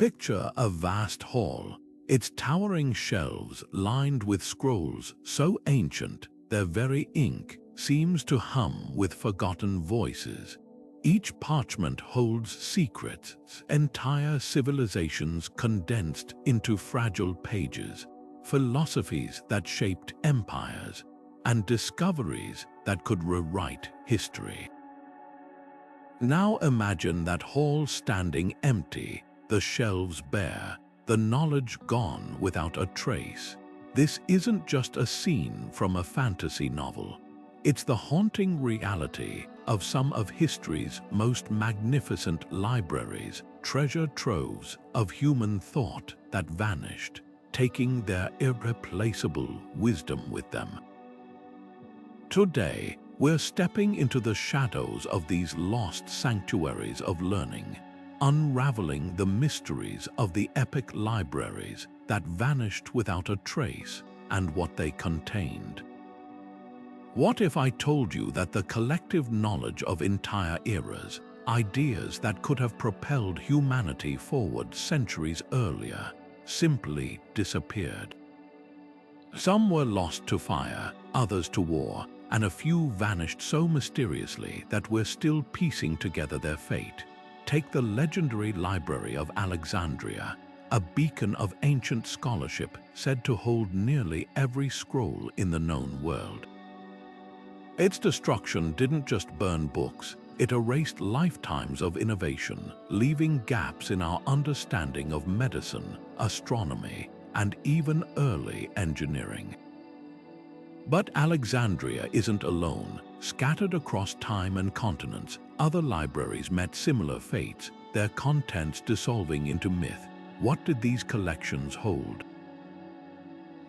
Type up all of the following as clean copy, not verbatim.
Picture a vast hall, its towering shelves lined with scrolls so ancient their very ink seems to hum with forgotten voices. Each parchment holds secrets, entire civilizations condensed into fragile pages, philosophies that shaped empires, and discoveries that could rewrite history. Now imagine that hall standing empty, the shelves bare, the knowledge gone without a trace. This isn't just a scene from a fantasy novel. It's the haunting reality of some of history's most magnificent libraries, treasure troves of human thought that vanished, taking their irreplaceable wisdom with them. Today, we're stepping into the shadows of these lost sanctuaries of learning, unraveling the mysteries of the epic libraries that vanished without a trace and what they contained. What if I told you that the collective knowledge of entire eras, ideas that could have propelled humanity forward centuries earlier, simply disappeared? Some were lost to fire, others to war, and a few vanished so mysteriously that we're still piecing together their fate. Take the legendary Library of Alexandria, a beacon of ancient scholarship said to hold nearly every scroll in the known world. Its destruction didn't just burn books, it erased lifetimes of innovation, leaving gaps in our understanding of medicine, astronomy, and even early engineering. But Alexandria isn't alone. Scattered across time and continents, other libraries met similar fates, their contents dissolving into myth. What did these collections hold?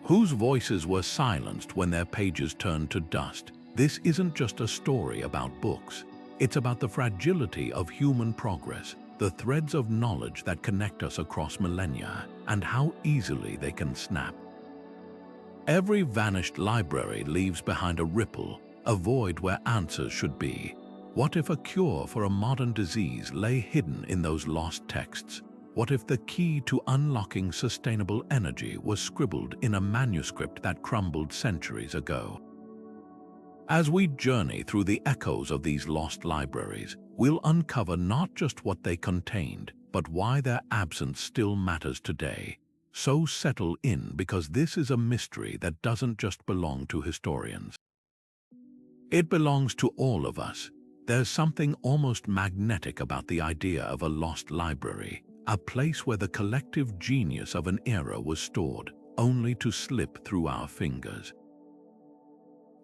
Whose voices were silenced when their pages turned to dust? This isn't just a story about books. It's about the fragility of human progress, the threads of knowledge that connect us across millennia, and how easily they can snap. Every vanished library leaves behind a ripple, a void where answers should be. What if a cure for a modern disease lay hidden in those lost texts? What if the key to unlocking sustainable energy was scribbled in a manuscript that crumbled centuries ago? As we journey through the echoes of these lost libraries, we'll uncover not just what they contained, but why their absence still matters today. So settle in, because this is a mystery that doesn't just belong to historians. It belongs to all of us. There's something almost magnetic about the idea of a lost library, a place where the collective genius of an era was stored, only to slip through our fingers.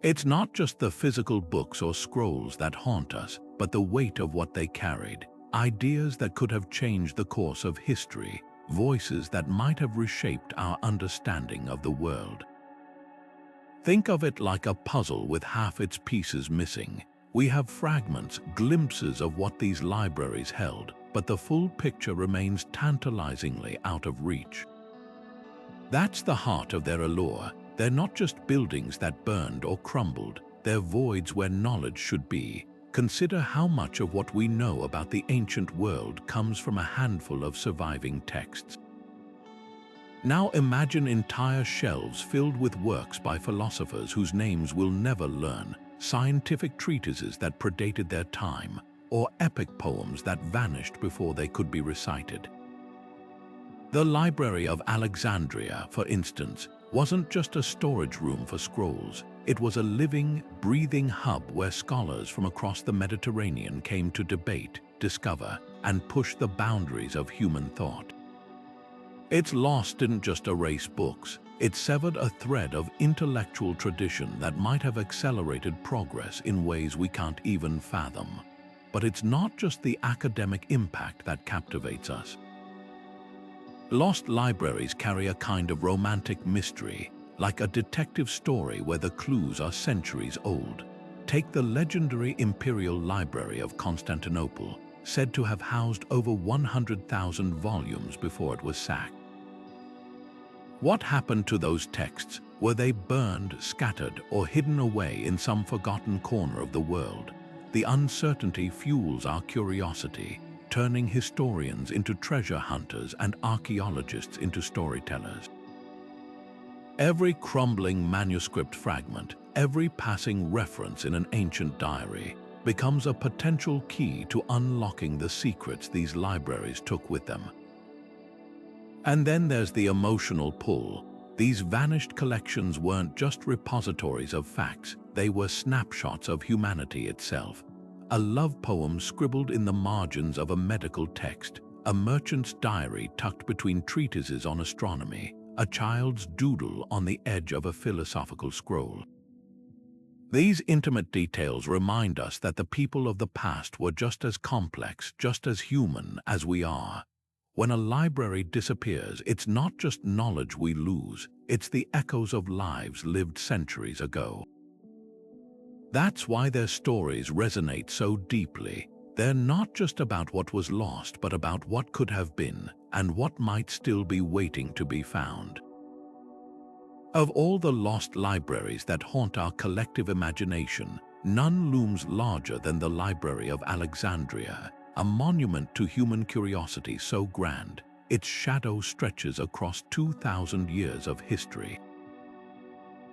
It's not just the physical books or scrolls that haunt us, but the weight of what they carried, ideas that could have changed the course of history, voices that might have reshaped our understanding of the world. Think of it like a puzzle with half its pieces missing. We have fragments, glimpses of what these libraries held, but the full picture remains tantalizingly out of reach. That's the heart of their allure. They're not just buildings that burned or crumbled, they're voids where knowledge should be. Consider how much of what we know about the ancient world comes from a handful of surviving texts. Now imagine entire shelves filled with works by philosophers whose names we'll never learn, scientific treatises that predated their time, or epic poems that vanished before they could be recited. The Library of Alexandria, for instance, wasn't just a storage room for scrolls. It was a living, breathing hub where scholars from across the Mediterranean came to debate, discover, and push the boundaries of human thought. Its loss didn't just erase books, it severed a thread of intellectual tradition that might have accelerated progress in ways we can't even fathom. But it's not just the academic impact that captivates us. Lost libraries carry a kind of romantic mystery, like a detective story where the clues are centuries old. Take the legendary Imperial Library of Constantinople, said to have housed over 100,000 volumes before it was sacked. What happened to those texts? Were they burned, scattered, or hidden away in some forgotten corner of the world? The uncertainty fuels our curiosity. turning historians into treasure hunters and archaeologists into storytellers. Every crumbling manuscript fragment, every passing reference in an ancient diary, becomes a potential key to unlocking the secrets these libraries took with them. And then there's the emotional pull. These vanished collections weren't just repositories of facts, they were snapshots of humanity itself. A love poem scribbled in the margins of a medical text, a merchant's diary tucked between treatises on astronomy, a child's doodle on the edge of a philosophical scroll. These intimate details remind us that the people of the past were just as complex, just as human as we are. When a library disappears, it's not just knowledge we lose, it's the echoes of lives lived centuries ago. That's why their stories resonate so deeply. They're not just about what was lost, but about what could have been and what might still be waiting to be found. Of all the lost libraries that haunt our collective imagination, none looms larger than the Library of Alexandria, a monument to human curiosity so grand, its shadow stretches across 2,000 years of history.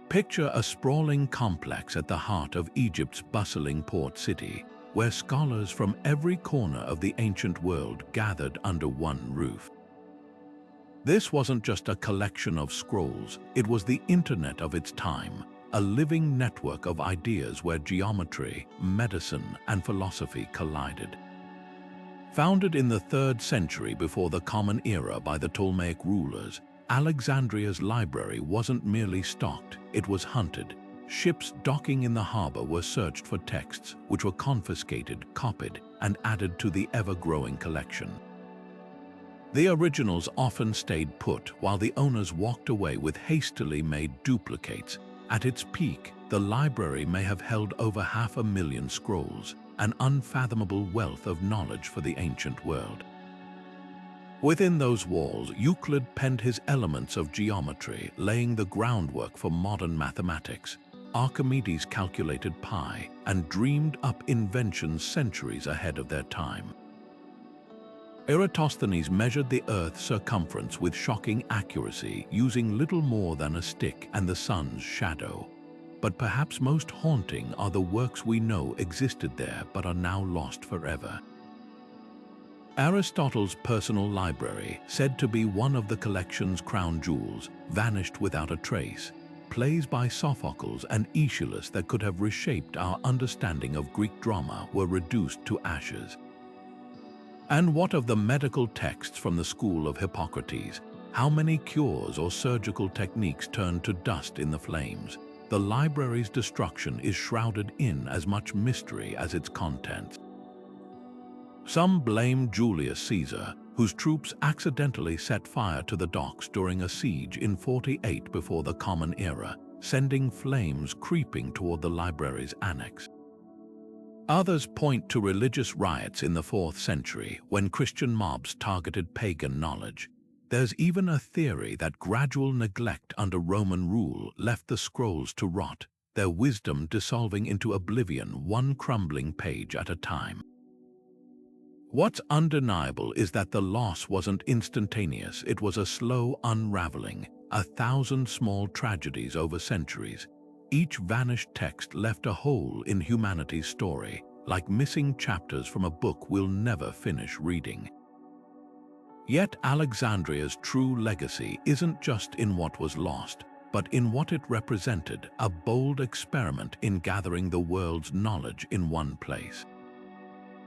Picture a sprawling complex at the heart of Egypt's bustling port city, where scholars from every corner of the ancient world gathered under one roof. This wasn't just a collection of scrolls, it was the internet of its time, a living network of ideas where geometry, medicine, and philosophy collided. Founded in the 3rd century before the Common Era by the Ptolemaic rulers, Alexandria's library wasn't merely stocked, it was hunted. Ships docking in the harbor were searched for texts, which were confiscated, copied, and added to the ever-growing collection. The originals often stayed put while the owners walked away with hastily made duplicates. At its peak, the library may have held over 500,000 scrolls, an unfathomable wealth of knowledge for the ancient world. Within those walls, Euclid penned his Elements of Geometry, laying the groundwork for modern mathematics. Archimedes calculated pi and dreamed up inventions centuries ahead of their time. Eratosthenes measured the Earth's circumference with shocking accuracy, using little more than a stick and the sun's shadow. But perhaps most haunting are the works we know existed there but are now lost forever. Aristotle's personal library, said to be one of the collection's crown jewels, vanished without a trace. Plays by Sophocles and Aeschylus that could have reshaped our understanding of Greek drama were reduced to ashes. And what of the medical texts from the school of Hippocrates? How many cures or surgical techniques turned to dust in the flames? The library's destruction is shrouded in as much mystery as its contents. Some blame Julius Caesar, whose troops accidentally set fire to the docks during a siege in 48 before the Common Era, sending flames creeping toward the library's annex. Others point to religious riots in the 4th century when Christian mobs targeted pagan knowledge. There's even a theory that gradual neglect under Roman rule left the scrolls to rot, their wisdom dissolving into oblivion one crumbling page at a time. What's undeniable is that the loss wasn't instantaneous, it was a slow unraveling, 1,000 small tragedies over centuries. Each vanished text left a hole in humanity's story, like missing chapters from a book we'll never finish reading. Yet Alexandria's true legacy isn't just in what was lost, but in what it represented, a bold experiment in gathering the world's knowledge in one place.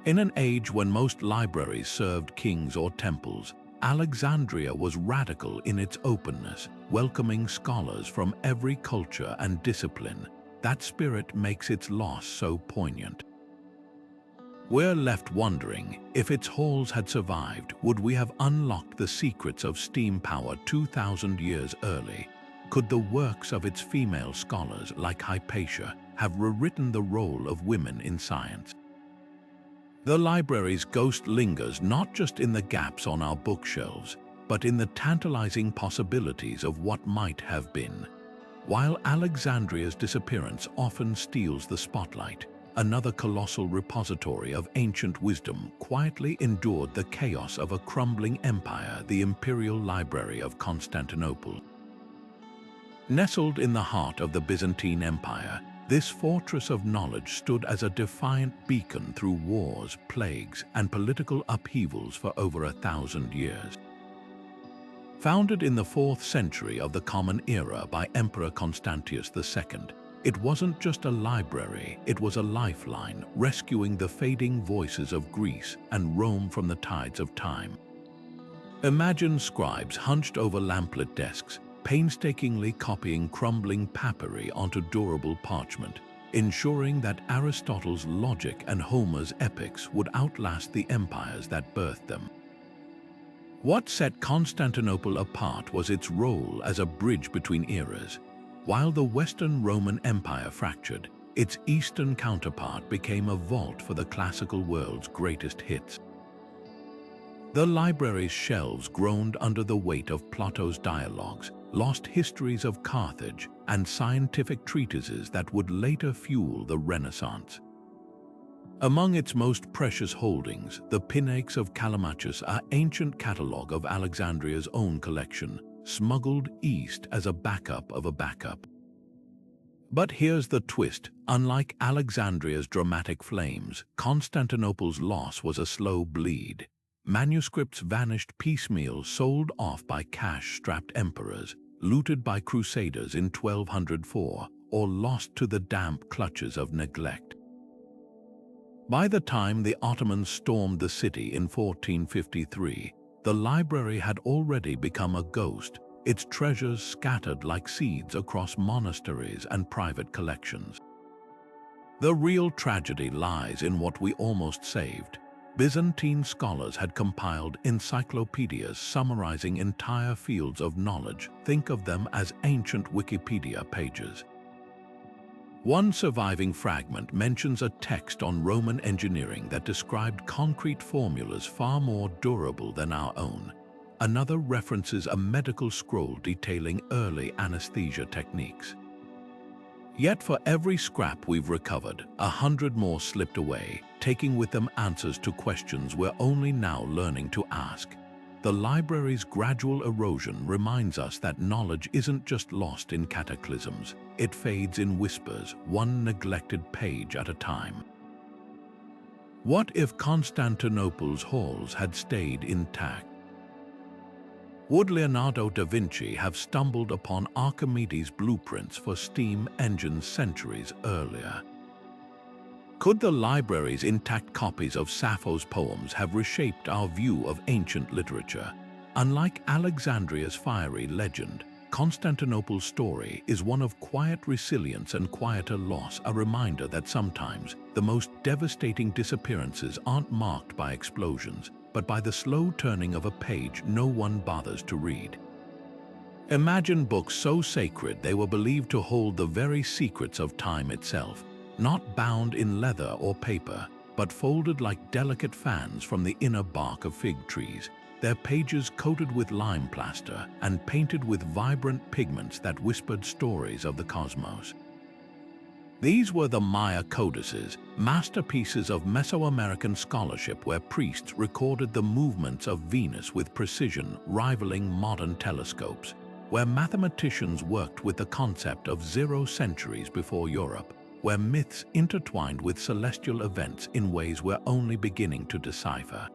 In an age when most libraries served kings or temples, Alexandria was radical in its openness, welcoming scholars from every culture and discipline. That spirit makes its loss so poignant. We're left wondering, if its halls had survived, would we have unlocked the secrets of steam power 2,000 years early? Could the works of its female scholars, like Hypatia, have rewritten the role of women in science? The library's ghost lingers not just in the gaps on our bookshelves, but in the tantalizing possibilities of what might have been. While Alexandria's disappearance often steals the spotlight, another colossal repository of ancient wisdom, quietly endured the chaos of a crumbling empire, the Imperial Library of Constantinople. Nestled in the heart of the Byzantine Empire, this fortress of knowledge stood as a defiant beacon through wars, plagues, and political upheavals for over 1,000 years. Founded in the 4th century of the Common Era by Emperor Constantius II, it wasn't just a library, it was a lifeline, rescuing the fading voices of Greece and Rome from the tides of time. Imagine scribes hunched over lamplit desks, painstakingly copying crumbling papyri onto durable parchment, ensuring that Aristotle's logic and Homer's epics would outlast the empires that birthed them. What set Constantinople apart was its role as a bridge between eras. While the Western Roman Empire fractured, its Eastern counterpart became a vault for the classical world's greatest hits. The library's shelves groaned under the weight of Plato's dialogues, lost histories of Carthage, and scientific treatises that would later fuel the Renaissance. Among its most precious holdings, the Pinaques of Callimachus, an ancient catalogue of Alexandria's own collection, smuggled east as a backup of a backup. But here's the twist. Unlike Alexandria's dramatic flames, Constantinople's loss was a slow bleed. Manuscripts vanished piecemeal, sold off by cash-strapped emperors, looted by crusaders in 1204, or lost to the damp clutches of neglect. By the time the Ottomans stormed the city in 1453, the library had already become a ghost, its treasures scattered like seeds across monasteries and private collections. The real tragedy lies in what we almost saved. Byzantine scholars had compiled encyclopedias summarizing entire fields of knowledge. Think of them as ancient Wikipedia pages. One surviving fragment mentions a text on Roman engineering that described concrete formulas far more durable than our own. Another references a medical scroll detailing early anesthesia techniques. Yet for every scrap we've recovered, 100 more slipped away, taking with them answers to questions we're only now learning to ask. The library's gradual erosion reminds us that knowledge isn't just lost in cataclysms, it fades in whispers, one neglected page at a time. What if Constantinople's halls had stayed intact? Would Leonardo da Vinci have stumbled upon Archimedes' blueprints for steam engines centuries earlier? Could the library's intact copies of Sappho's poems have reshaped our view of ancient literature? Unlike Alexandria's fiery legend, Constantinople's story is one of quiet resilience and quieter loss, a reminder that sometimes the most devastating disappearances aren't marked by explosions, but by the slow turning of a page no one bothers to read. Imagine books so sacred they were believed to hold the very secrets of time itself, not bound in leather or paper, but folded like delicate fans from the inner bark of fig trees, their pages coated with lime plaster and painted with vibrant pigments that whispered stories of the cosmos. These were the Maya Codices, masterpieces of Mesoamerican scholarship where priests recorded the movements of Venus with precision rivaling modern telescopes, where mathematicians worked with the concept of 0 centuries before Europe, where myths intertwined with celestial events in ways we're only beginning to decipher.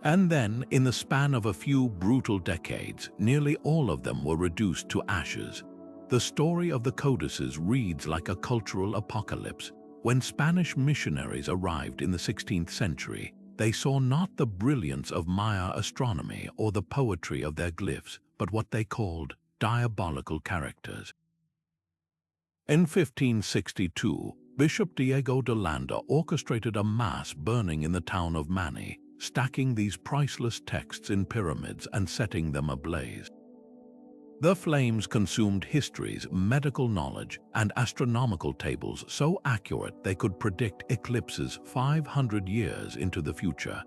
And then, in the span of a few brutal decades, nearly all of them were reduced to ashes. The story of the Codices reads like a cultural apocalypse. When Spanish missionaries arrived in the 16th century, they saw not the brilliance of Maya astronomy or the poetry of their glyphs, but what they called diabolical characters. In 1562, Bishop Diego de Landa orchestrated a mass burning in the town of Mani, stacking these priceless texts in pyramids and setting them ablaze. The flames consumed histories, medical knowledge, and astronomical tables so accurate they could predict eclipses 500 years into the future.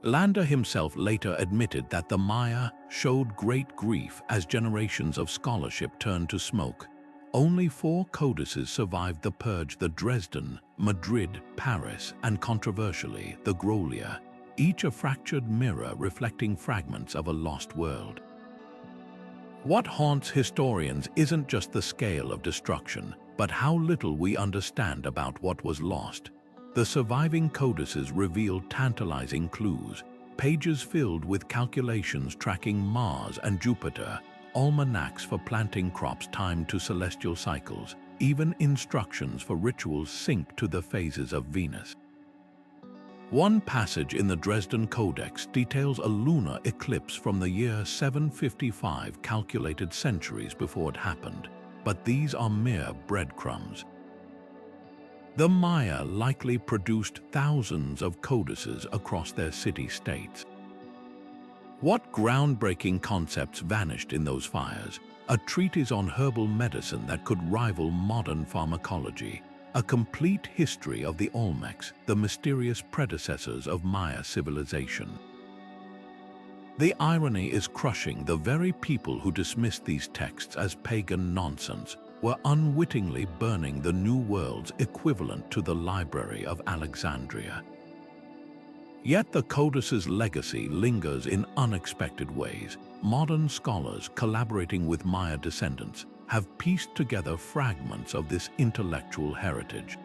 Landa himself later admitted that the Maya showed great grief as generations of scholarship turned to smoke. Only 4 codices survived the purge: the Dresden, Madrid, Paris, and controversially, the Grolier, each a fractured mirror reflecting fragments of a lost world. What haunts historians isn't just the scale of destruction, but how little we understand about what was lost. The surviving codices reveal tantalizing clues, pages filled with calculations tracking Mars and Jupiter, almanacs for planting crops timed to celestial cycles, even instructions for rituals synced to the phases of Venus. One passage in the Dresden Codex details a lunar eclipse from the year 755, calculated centuries before it happened, but these are mere breadcrumbs. The Maya likely produced thousands of codices across their city-states. What groundbreaking concepts vanished in those fires? A treatise on herbal medicine that could rival modern pharmacology. A complete history of the Olmecs, the mysterious predecessors of Maya civilization. The irony is crushing. The very people who dismissed these texts as pagan nonsense were unwittingly burning the New World's equivalent to the Library of Alexandria. Yet the Codices' legacy lingers in unexpected ways. Modern scholars, collaborating with Maya descendants, have pieced together fragments of this intellectual heritage.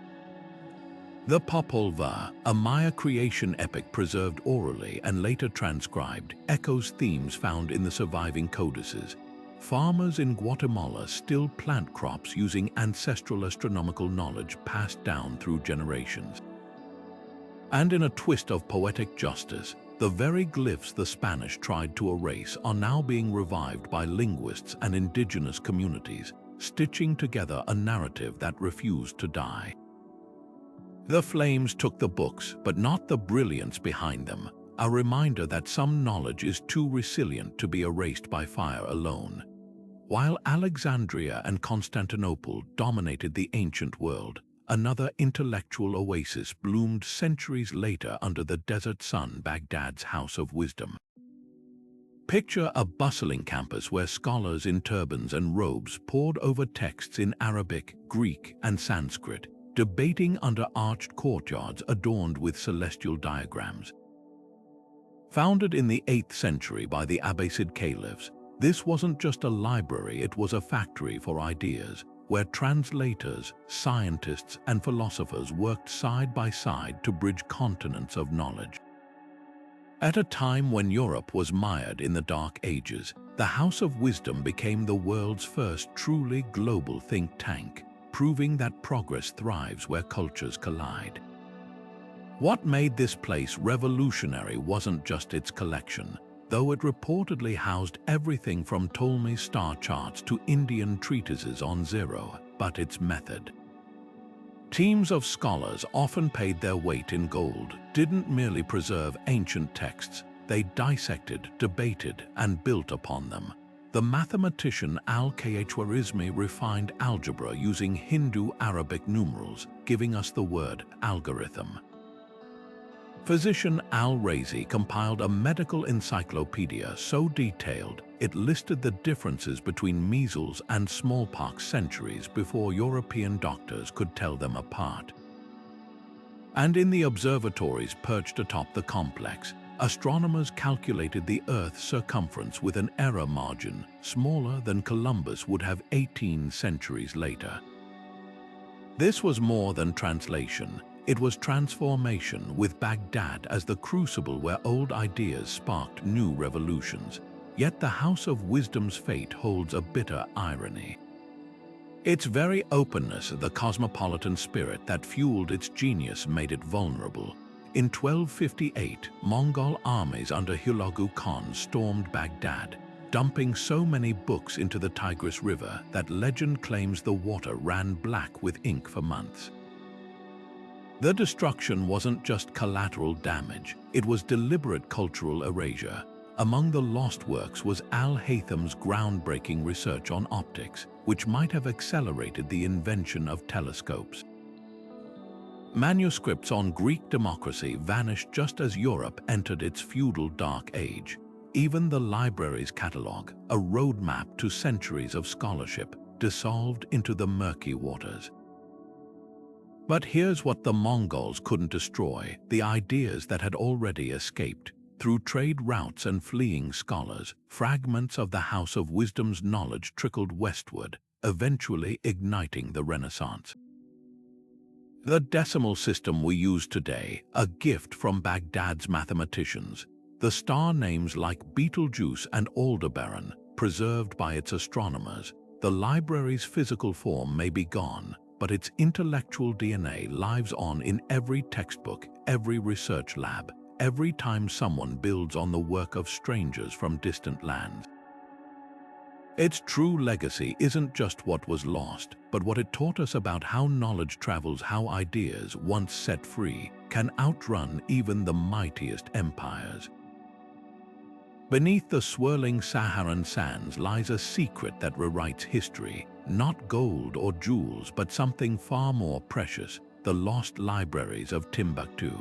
The Popol Vuh, a Maya creation epic preserved orally and later transcribed, echoes themes found in the surviving codices. Farmers in Guatemala still plant crops using ancestral astronomical knowledge passed down through generations. And in a twist of poetic justice, the very glyphs the Spanish tried to erase are now being revived by linguists and indigenous communities, stitching together a narrative that refused to die. The flames took the books, but not the brilliance behind them, a reminder that some knowledge is too resilient to be erased by fire alone. While Alexandria and Constantinople dominated the ancient world, another intellectual oasis bloomed centuries later under the desert sun: Baghdad's House of Wisdom. Picture a bustling campus where scholars in turbans and robes pored over texts in Arabic, Greek, and Sanskrit, debating under arched courtyards adorned with celestial diagrams. Founded in the 8th century by the Abbasid caliphs, this wasn't just a library, it was a factory for ideas, where translators, scientists, and philosophers worked side by side to bridge continents of knowledge. At a time when Europe was mired in the Dark Ages, the House of Wisdom became the world's first truly global think tank, proving that progress thrives where cultures collide. What made this place revolutionary wasn't just its collection, though it reportedly housed everything from Ptolemy's star charts to Indian treatises on zero, but its method. Teams of scholars, often paid their weight in gold, didn't merely preserve ancient texts, they dissected, debated, and built upon them. The mathematician Al-Khwarizmi refined algebra using Hindu-Arabic numerals, giving us the word algorithm. Physician Al-Razi compiled a medical encyclopedia so detailed it listed the differences between measles and smallpox centuries before European doctors could tell them apart. And in the observatories perched atop the complex, astronomers calculated the Earth's circumference with an error margin smaller than Columbus would have 18 centuries later. This was more than translation. It was transformation, with Baghdad as the crucible where old ideas sparked new revolutions. Yet the House of Wisdom's fate holds a bitter irony. Its very openness, the cosmopolitan spirit that fueled its genius, made it vulnerable. In 1258, Mongol armies under Hulagu Khan stormed Baghdad, dumping so many books into the Tigris River that legend claims the water ran black with ink for months. The destruction wasn't just collateral damage, it was deliberate cultural erasure. Among the lost works was Al-Haytham's groundbreaking research on optics, which might have accelerated the invention of telescopes. Manuscripts on Greek democracy vanished just as Europe entered its feudal Dark Age. Even the library's catalogue, a roadmap to centuries of scholarship, dissolved into the murky waters. But here's what the Mongols couldn't destroy: the ideas that had already escaped. Through trade routes and fleeing scholars, fragments of the House of Wisdom's knowledge trickled westward, eventually igniting the Renaissance. The decimal system we use today, a gift from Baghdad's mathematicians. The star names like Betelgeuse and Aldebaran, preserved by its astronomers. The library's physical form may be gone, but its intellectual DNA lives on in every textbook, every research lab, every time someone builds on the work of strangers from distant lands. Its true legacy isn't just what was lost, but what it taught us about how knowledge travels, how ideas, once set free, can outrun even the mightiest empires. Beneath the swirling Saharan sands lies a secret that rewrites history, not gold or jewels, but something far more precious: the lost libraries of Timbuktu.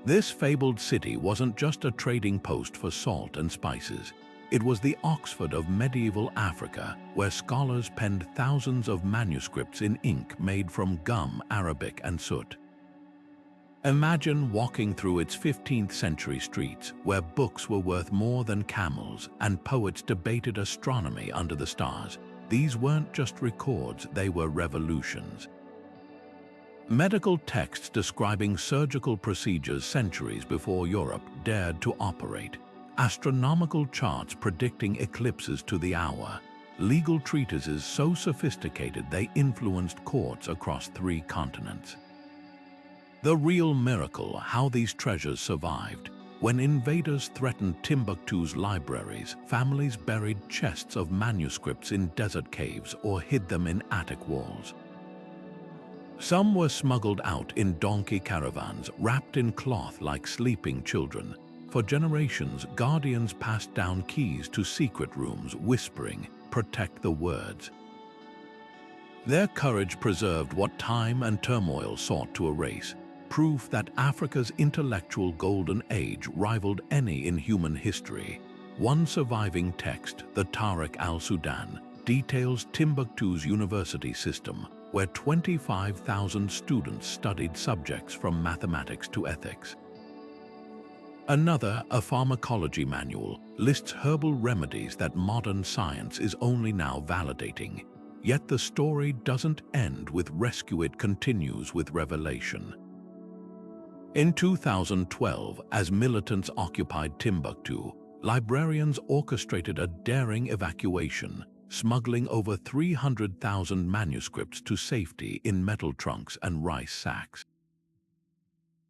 This fabled city wasn't just a trading post for salt and spices. It was the Oxford of medieval Africa, where scholars penned thousands of manuscripts in ink made from gum, Arabic, and soot. Imagine walking through its 15th century streets, where books were worth more than camels and poets debated astronomy under the stars. These weren't just records, they were revolutions. Medical texts describing surgical procedures centuries before Europe dared to operate. Astronomical charts predicting eclipses to the hour. Legal treatises so sophisticated they influenced courts across 3 continents. The real miracle: how these treasures survived. When invaders threatened Timbuktu's libraries, families buried chests of manuscripts in desert caves or hid them in attic walls. Some were smuggled out in donkey caravans, wrapped in cloth like sleeping children. For generations, guardians passed down keys to secret rooms, whispering, "Protect the words." Their courage preserved what time and turmoil sought to erase, proof that Africa's intellectual golden age rivaled any in human history. One surviving text, the Tariq al-Sudan, details Timbuktu's university system, where 25,000 students studied subjects from mathematics to ethics. Another, a pharmacology manual, lists herbal remedies that modern science is only now validating. Yet the story doesn't end with rescue, it continues with revelation. In 2012, as militants occupied Timbuktu, librarians orchestrated a daring evacuation, smuggling over 300,000 manuscripts to safety in metal trunks and rice sacks.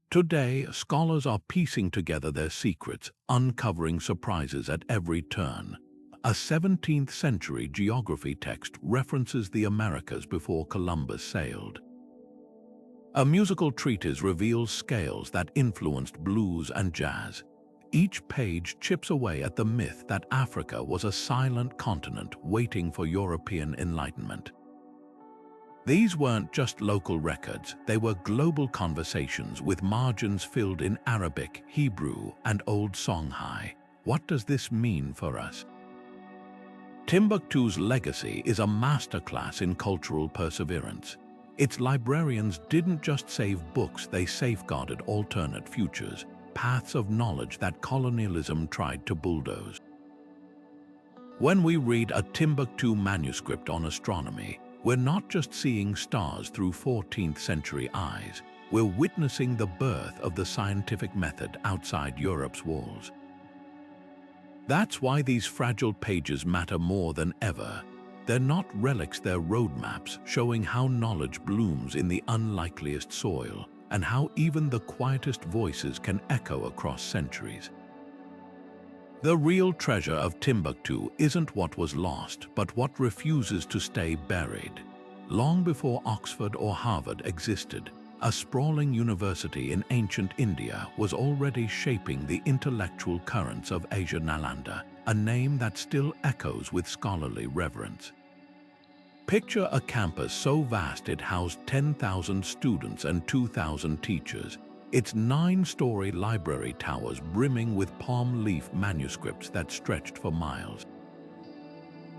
Today, scholars are piecing together their secrets, uncovering surprises at every turn. A 17th century geography text references the Americas before Columbus sailed. A musical treatise reveals scales that influenced blues and jazz. Each page chips away at the myth that Africa was a silent continent waiting for European enlightenment. These weren't just local records, they were global conversations with margins filled in Arabic, Hebrew, and Old Songhai. What does this mean for us? Timbuktu's legacy is a masterclass in cultural perseverance. Its librarians didn't just save books, they safeguarded alternate futures, paths of knowledge that colonialism tried to bulldoze. When we read a Timbuktu manuscript on astronomy, we're not just seeing stars through 14th century eyes, we're witnessing the birth of the scientific method outside Europe's walls. That's why these fragile pages matter more than ever. They're not relics, they're roadmaps showing how knowledge blooms in the unlikeliest soil and how even the quietest voices can echo across centuries. The real treasure of Timbuktu isn't what was lost, but what refuses to stay buried. Long before Oxford or Harvard existed, a sprawling university in ancient India was already shaping the intellectual currents of Asia. Nalanda, a name that still echoes with scholarly reverence. Picture a campus so vast it housed 10,000 students and 2,000 teachers. Its 9-story library towers brimming with palm leaf manuscripts that stretched for miles.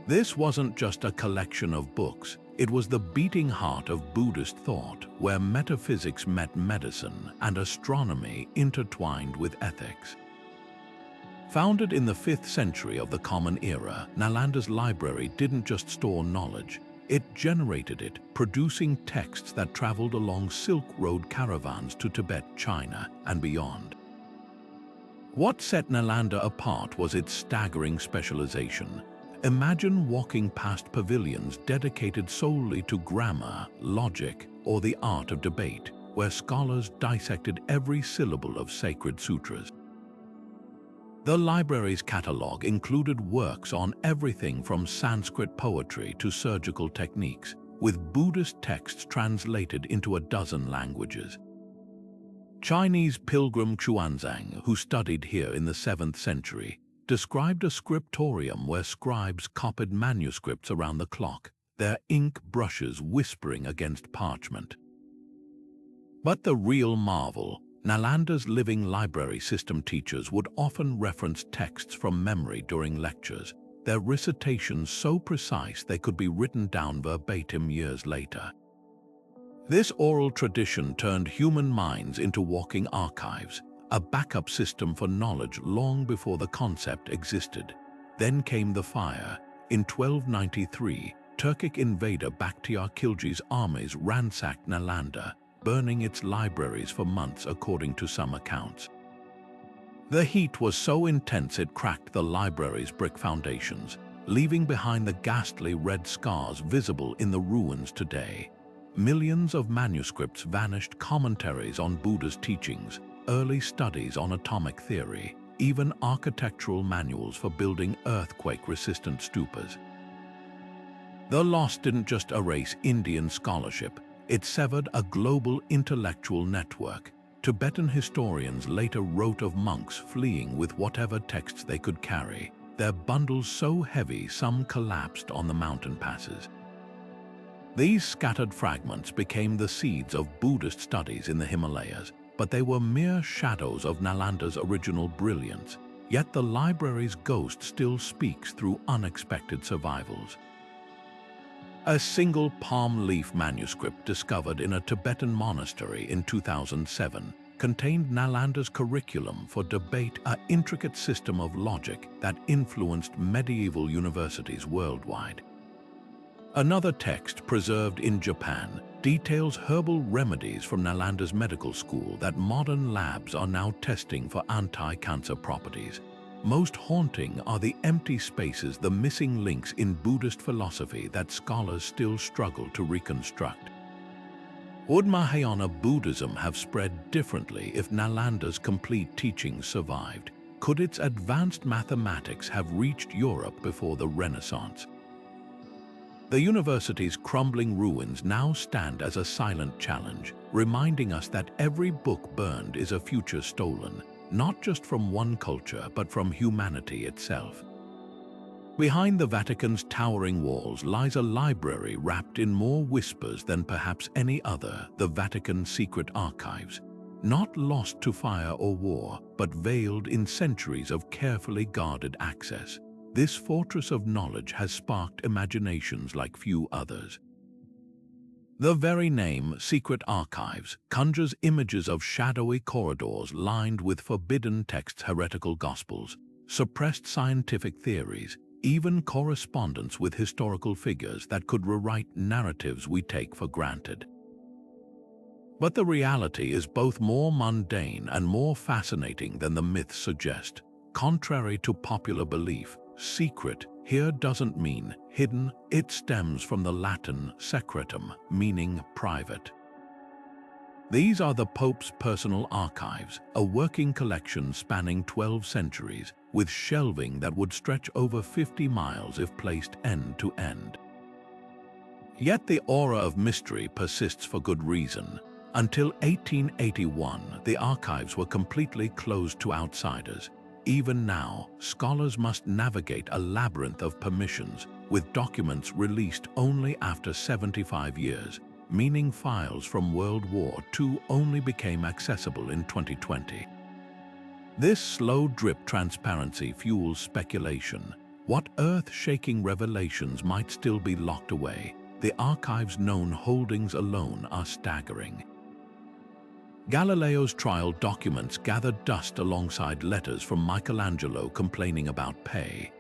This wasn't just a collection of books, it was the beating heart of Buddhist thought, where metaphysics met medicine and astronomy intertwined with ethics. Founded in the 5th century of the Common Era, Nalanda's library didn't just store knowledge, it generated it, producing texts that traveled along Silk Road caravans to Tibet, China, and beyond. What set Nalanda apart was its staggering specialization. Imagine walking past pavilions dedicated solely to grammar, logic, or the art of debate, where scholars dissected every syllable of sacred sutras. The library's catalogue included works on everything from Sanskrit poetry to surgical techniques, with Buddhist texts translated into a dozen languages. Chinese pilgrim Xuanzang, who studied here in the 7th century, described a scriptorium where scribes copied manuscripts around the clock, their ink brushes whispering against parchment. But the real marvel, Nalanda's living library system teachers would often reference texts from memory during lectures, their recitations so precise they could be written down verbatim years later. This oral tradition turned human minds into walking archives, a backup system for knowledge long before the concept existed. Then came the fire. In 1293, Turkic invader Bakhtiar Khilji's armies ransacked Nalanda, burning its libraries for months according to some accounts. The heat was so intense it cracked the library's brick foundations, leaving behind the ghastly red scars visible in the ruins today. Millions of manuscripts vanished, commentaries on Buddha's teachings, early studies on atomic theory, even architectural manuals for building earthquake-resistant stupas. The loss didn't just erase Indian scholarship, it severed a global intellectual network. Tibetan historians later wrote of monks fleeing with whatever texts they could carry, their bundles so heavy some collapsed on the mountain passes. These scattered fragments became the seeds of Buddhist studies in the Himalayas, but they were mere shadows of Nalanda's original brilliance. Yet the library's ghost still speaks through unexpected survivals. A single palm leaf manuscript discovered in a Tibetan monastery in 2007 contained Nalanda's curriculum for debate, an intricate system of logic that influenced medieval universities worldwide. Another text preserved in Japan details herbal remedies from Nalanda's medical school that modern labs are now testing for anti-cancer properties. Most haunting are the empty spaces, the missing links in Buddhist philosophy that scholars still struggle to reconstruct. Would Mahayana Buddhism have spread differently if Nalanda's complete teachings survived? Could its advanced mathematics have reached Europe before the Renaissance? The university's crumbling ruins now stand as a silent challenge, reminding us that every book burned is a future stolen, not just from one culture but from humanity itself. Behind the Vatican's towering walls lies a library wrapped in more whispers than perhaps any other, the Vatican's secret archives, not lost to fire or war, but veiled in centuries of carefully guarded access. This fortress of knowledge has sparked imaginations like few others. The very name, Secret Archives, conjures images of shadowy corridors lined with forbidden texts, heretical gospels, suppressed scientific theories, even correspondence with historical figures that could rewrite narratives we take for granted. But the reality is both more mundane and more fascinating than the myths suggest. Contrary to popular belief, secret here doesn't mean hidden, it stems from the Latin secretum, meaning private. These are the Pope's personal archives, a working collection spanning 12 centuries, with shelving that would stretch over 50 miles if placed end to end. Yet the aura of mystery persists for good reason. Until 1881, the archives were completely closed to outsiders. Even now, scholars must navigate a labyrinth of permissions, with documents released only after 75 years, meaning files from World War II only became accessible in 2020. This slow drip transparency fuels speculation. What earth-shaking revelations might still be locked away? The archive's known holdings alone are staggering. Galileo's trial documents gathered dust alongside letters from Michelangelo complaining about pay.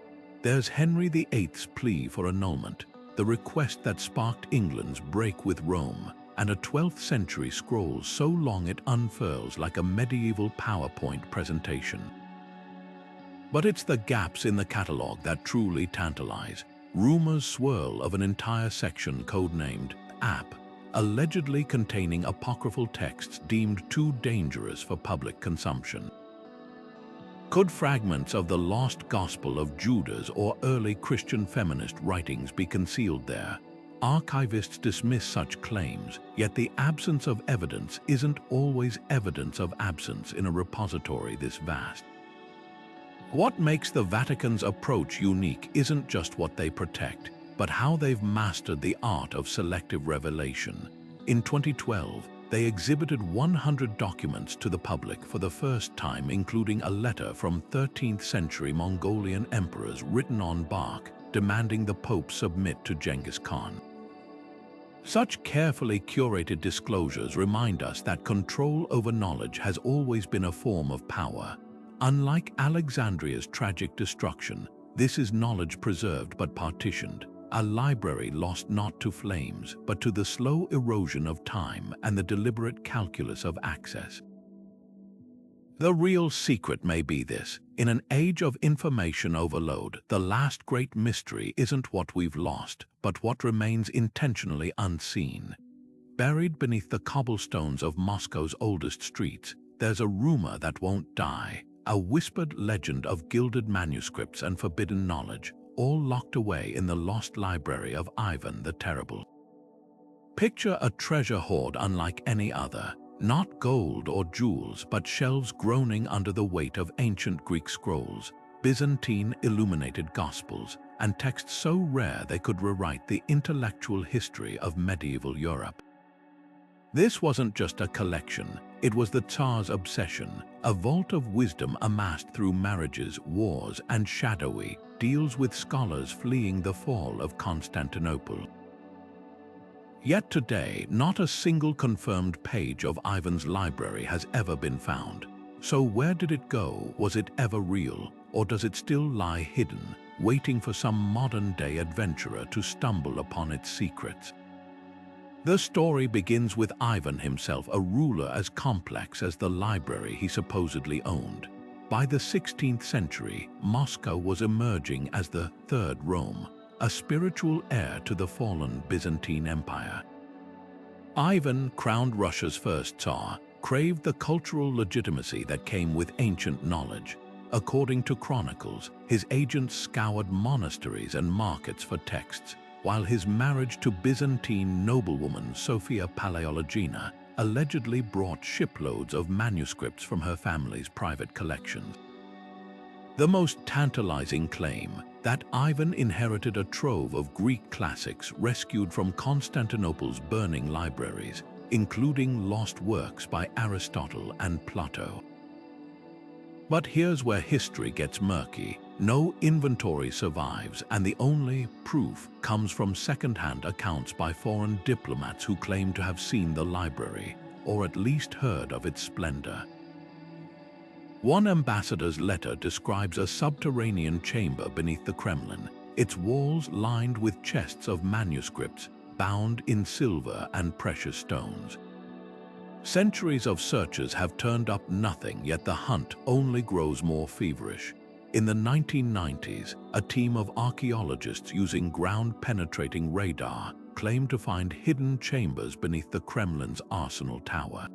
There's Henry VIII's plea for annulment, the request that sparked England's break with Rome, and a 12th century scroll so long it unfurls like a medieval PowerPoint presentation. But it's the gaps in the catalogue that truly tantalize. Rumors swirl of an entire section codenamed App, allegedly containing apocryphal texts deemed too dangerous for public consumption. Could fragments of the lost Gospel of Judas or early Christian feminist writings be concealed there? Archivists dismiss such claims, yet the absence of evidence isn't always evidence of absence in a repository this vast. What makes the Vatican's approach unique isn't just what they protect, but how they've mastered the art of selective revelation. In 2012, they exhibited 100 documents to the public for the first time, including a letter from 13th century Mongolian emperors written on bark, demanding the Pope submit to Genghis Khan. Such carefully curated disclosures remind us that control over knowledge has always been a form of power. Unlike Alexandria's tragic destruction, this is knowledge preserved but partitioned, a library lost not to flames, but to the slow erosion of time and the deliberate calculus of access. The real secret may be this: in an age of information overload, the last great mystery isn't what we've lost, but what remains intentionally unseen. Buried beneath the cobblestones of Moscow's oldest streets, there's a rumor that won't die, a whispered legend of gilded manuscripts and forbidden knowledge, all locked away in the lost library of Ivan the Terrible. Picture a treasure hoard unlike any other, not gold or jewels, but shelves groaning under the weight of ancient Greek scrolls, Byzantine illuminated gospels, and texts so rare they could rewrite the intellectual history of medieval Europe. This wasn't just a collection, it was the Tsar's obsession, a vault of wisdom amassed through marriages, wars, and shadowy deals with scholars fleeing the fall of Constantinople. Yet today, not a single confirmed page of Ivan's library has ever been found. So where did it go? Was it ever real, or does it still lie hidden, waiting for some modern-day adventurer to stumble upon its secrets? The story begins with Ivan himself, a ruler as complex as the library he supposedly owned. By the 16th century, Moscow was emerging as the Third Rome, a spiritual heir to the fallen Byzantine Empire. Ivan, crowned Russia's first Tsar, craved the cultural legitimacy that came with ancient knowledge. According to chronicles, his agents scoured monasteries and markets for texts, while his marriage to Byzantine noblewoman Sophia Paleologina allegedly brought shiploads of manuscripts from her family's private collections. The most tantalizing claim, that Ivan inherited a trove of Greek classics rescued from Constantinople's burning libraries, including lost works by Aristotle and Plato. But here's where history gets murky. No inventory survives, and the only proof comes from second-hand accounts by foreign diplomats who claim to have seen the library, or at least heard of its splendor. One ambassador's letter describes a subterranean chamber beneath the Kremlin, its walls lined with chests of manuscripts bound in silver and precious stones. Centuries of searches have turned up nothing, yet the hunt only grows more feverish. In the 1990s, a team of archaeologists using ground-penetrating radar claimed to find hidden chambers beneath the Kremlin's Arsenal Tower.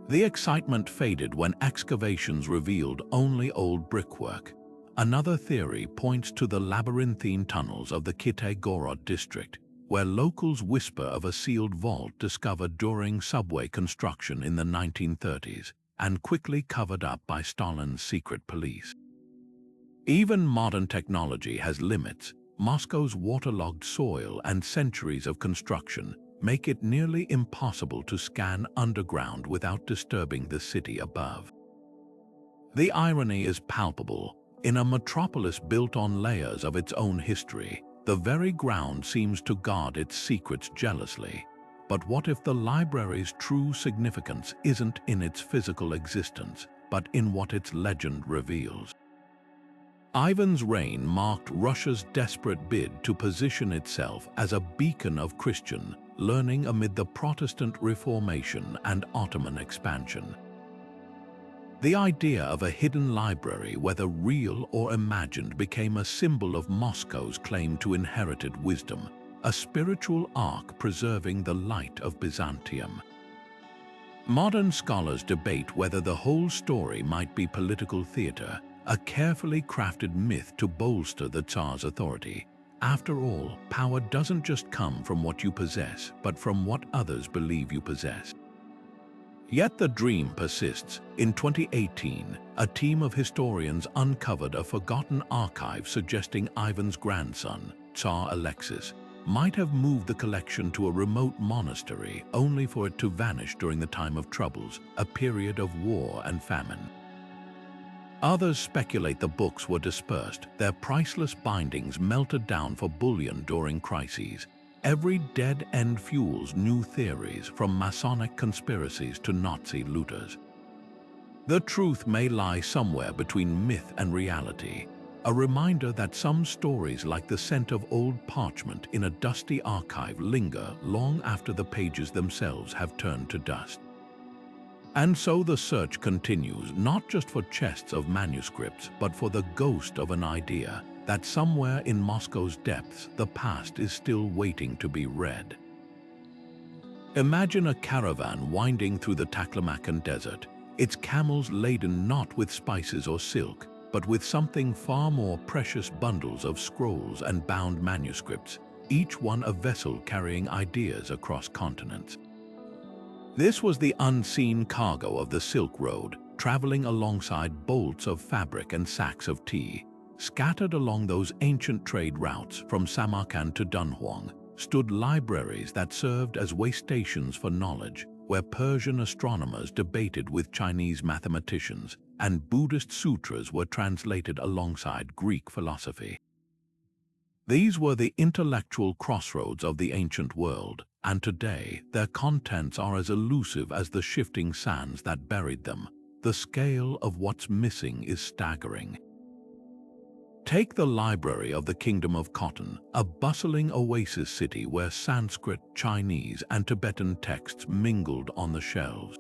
The excitement faded when excavations revealed only old brickwork. Another theory points to the labyrinthine tunnels of the Kitay-Gorod district, where locals whisper of a sealed vault discovered during subway construction in the 1930s and quickly covered up by Stalin's secret police. Even modern technology has limits. Moscow's waterlogged soil and centuries of construction make it nearly impossible to scan underground without disturbing the city above. The irony is palpable. In a metropolis built on layers of its own history, the very ground seems to guard its secrets jealously. But what if the library's true significance isn't in its physical existence, but in what its legend reveals? Ivan's reign marked Russia's desperate bid to position itself as a beacon of Christian learning amid the Protestant Reformation and Ottoman expansion. The idea of a hidden library, whether real or imagined, became a symbol of Moscow's claim to inherited wisdom, a spiritual ark preserving the light of Byzantium. Modern scholars debate whether the whole story might be political theater, a carefully crafted myth to bolster the Tsar's authority. After all, power doesn't just come from what you possess, but from what others believe you possess. Yet the dream persists. In 2018, a team of historians uncovered a forgotten archive suggesting Ivan's grandson, Tsar Alexis, might have moved the collection to a remote monastery only for it to vanish during the time of troubles, a period of war and famine. Others speculate the books were dispersed, their priceless bindings melted down for bullion during crises. Every dead end fuels new theories, from Masonic conspiracies to Nazi looters. The truth may lie somewhere between myth and reality, a reminder that some stories, like the scent of old parchment in a dusty archive, linger long after the pages themselves have turned to dust. And so the search continues, not just for chests of manuscripts, but for the ghost of an idea that somewhere in Moscow's depths the past is still waiting to be read. Imagine a caravan winding through the Taklamakan desert, its camels laden not with spices or silk, but with something far more precious: bundles of scrolls and bound manuscripts, each one a vessel carrying ideas across continents. This was the unseen cargo of the Silk Road, traveling alongside bolts of fabric and sacks of tea. Scattered along those ancient trade routes from Samarkand to Dunhuang stood libraries that served as way stations for knowledge, where Persian astronomers debated with Chinese mathematicians, and Buddhist sutras were translated alongside Greek philosophy. These were the intellectual crossroads of the ancient world, and today their contents are as elusive as the shifting sands that buried them. The scale of what's missing is staggering. Take the Library of the Kingdom of Cotton, a bustling oasis city where Sanskrit, Chinese, and Tibetan texts mingled on the shelves.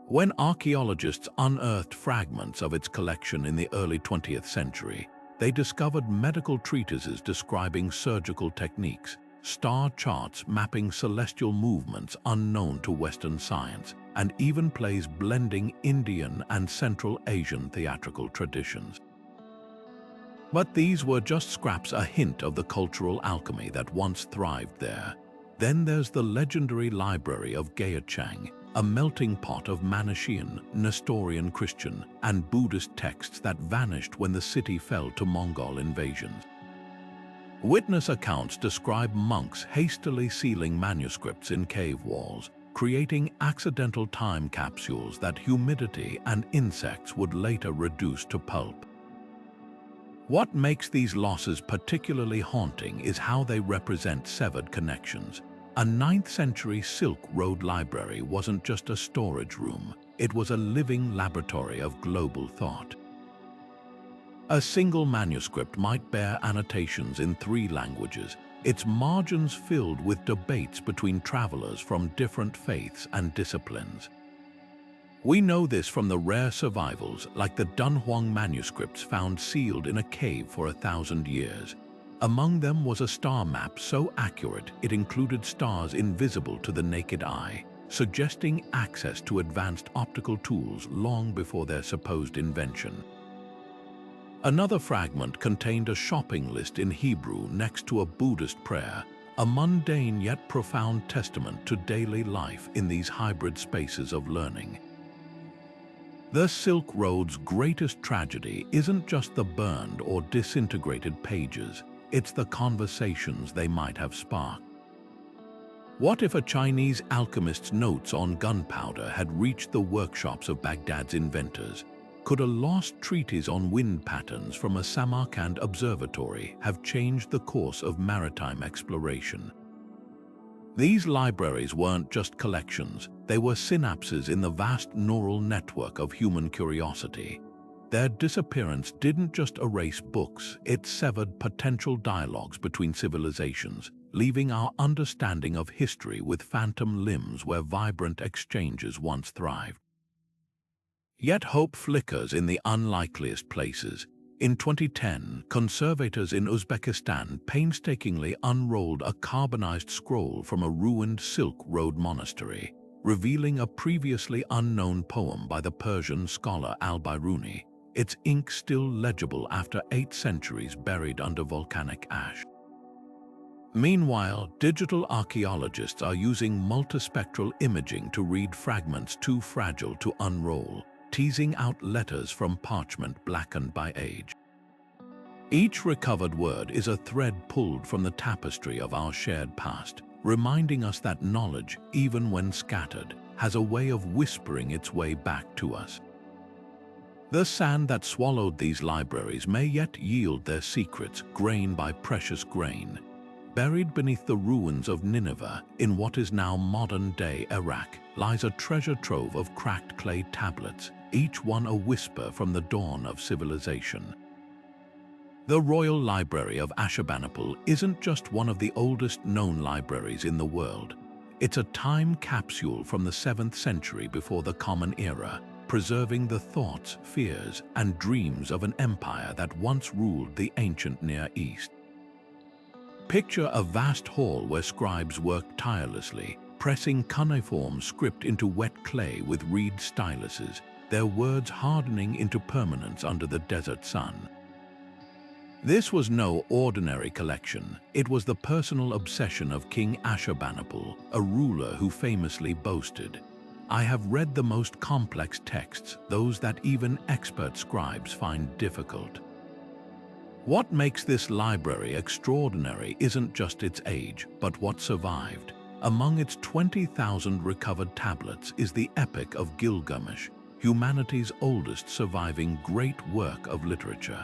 When archaeologists unearthed fragments of its collection in the early 20th century, they discovered medical treatises describing surgical techniques, star charts mapping celestial movements unknown to Western science, and even plays blending Indian and Central Asian theatrical traditions. But these were just scraps, a hint of the cultural alchemy that once thrived there. Then there's the legendary Library of Gaochang, a melting pot of Manichaean, Nestorian Christian, and Buddhist texts that vanished when the city fell to Mongol invasions. Witness accounts describe monks hastily sealing manuscripts in cave walls, creating accidental time capsules that humidity and insects would later reduce to pulp. What makes these losses particularly haunting is how they represent severed connections. A 9th century Silk Road library wasn't just a storage room, it was a living laboratory of global thought. A single manuscript might bear annotations in 3 languages, its margins filled with debates between travelers from different faiths and disciplines. We know this from the rare survivals, like the Dunhuang manuscripts found sealed in a cave for 1,000 years. Among them was a star map so accurate it included stars invisible to the naked eye, suggesting access to advanced optical tools long before their supposed invention. Another fragment contained a shopping list in Hebrew next to a Buddhist prayer, a mundane yet profound testament to daily life in these hybrid spaces of learning. The Silk Road's greatest tragedy isn't just the burned or disintegrated pages, it's the conversations they might have sparked. What if a Chinese alchemist's notes on gunpowder had reached the workshops of Baghdad's inventors? Could a lost treatise on wind patterns from a Samarkand observatory have changed the course of maritime exploration? These libraries weren't just collections, they were synapses in the vast neural network of human curiosity. Their disappearance didn't just erase books, it severed potential dialogues between civilizations, leaving our understanding of history with phantom limbs where vibrant exchanges once thrived. Yet hope flickers in the unlikeliest places. In 2010, conservators in Uzbekistan painstakingly unrolled a carbonized scroll from a ruined Silk Road monastery, revealing a previously unknown poem by the Persian scholar al-Biruni, its ink still legible after 8 centuries buried under volcanic ash. Meanwhile, digital archaeologists are using multispectral imaging to read fragments too fragile to unroll, teasing out letters from parchment blackened by age. Each recovered word is a thread pulled from the tapestry of our shared past, reminding us that knowledge, even when scattered, has a way of whispering its way back to us. The sand that swallowed these libraries may yet yield their secrets, grain by precious grain. Buried beneath the ruins of Nineveh, in what is now modern-day Iraq, lies a treasure trove of cracked clay tablets, each one a whisper from the dawn of civilization. The Royal Library of Ashurbanipal isn't just one of the oldest known libraries in the world. It's a time capsule from the 7th century before the Common Era, preserving the thoughts, fears, and dreams of an empire that once ruled the ancient Near East. Picture a vast hall where scribes worked tirelessly, pressing cuneiform script into wet clay with reed styluses, their words hardening into permanence under the desert sun. This was no ordinary collection. It was the personal obsession of King Ashurbanipal, a ruler who famously boasted, "I have read the most complex texts, those that even expert scribes find difficult." What makes this library extraordinary isn't just its age, but what survived. Among its 20,000 recovered tablets is the Epic of Gilgamesh, humanity's oldest surviving great work of literature.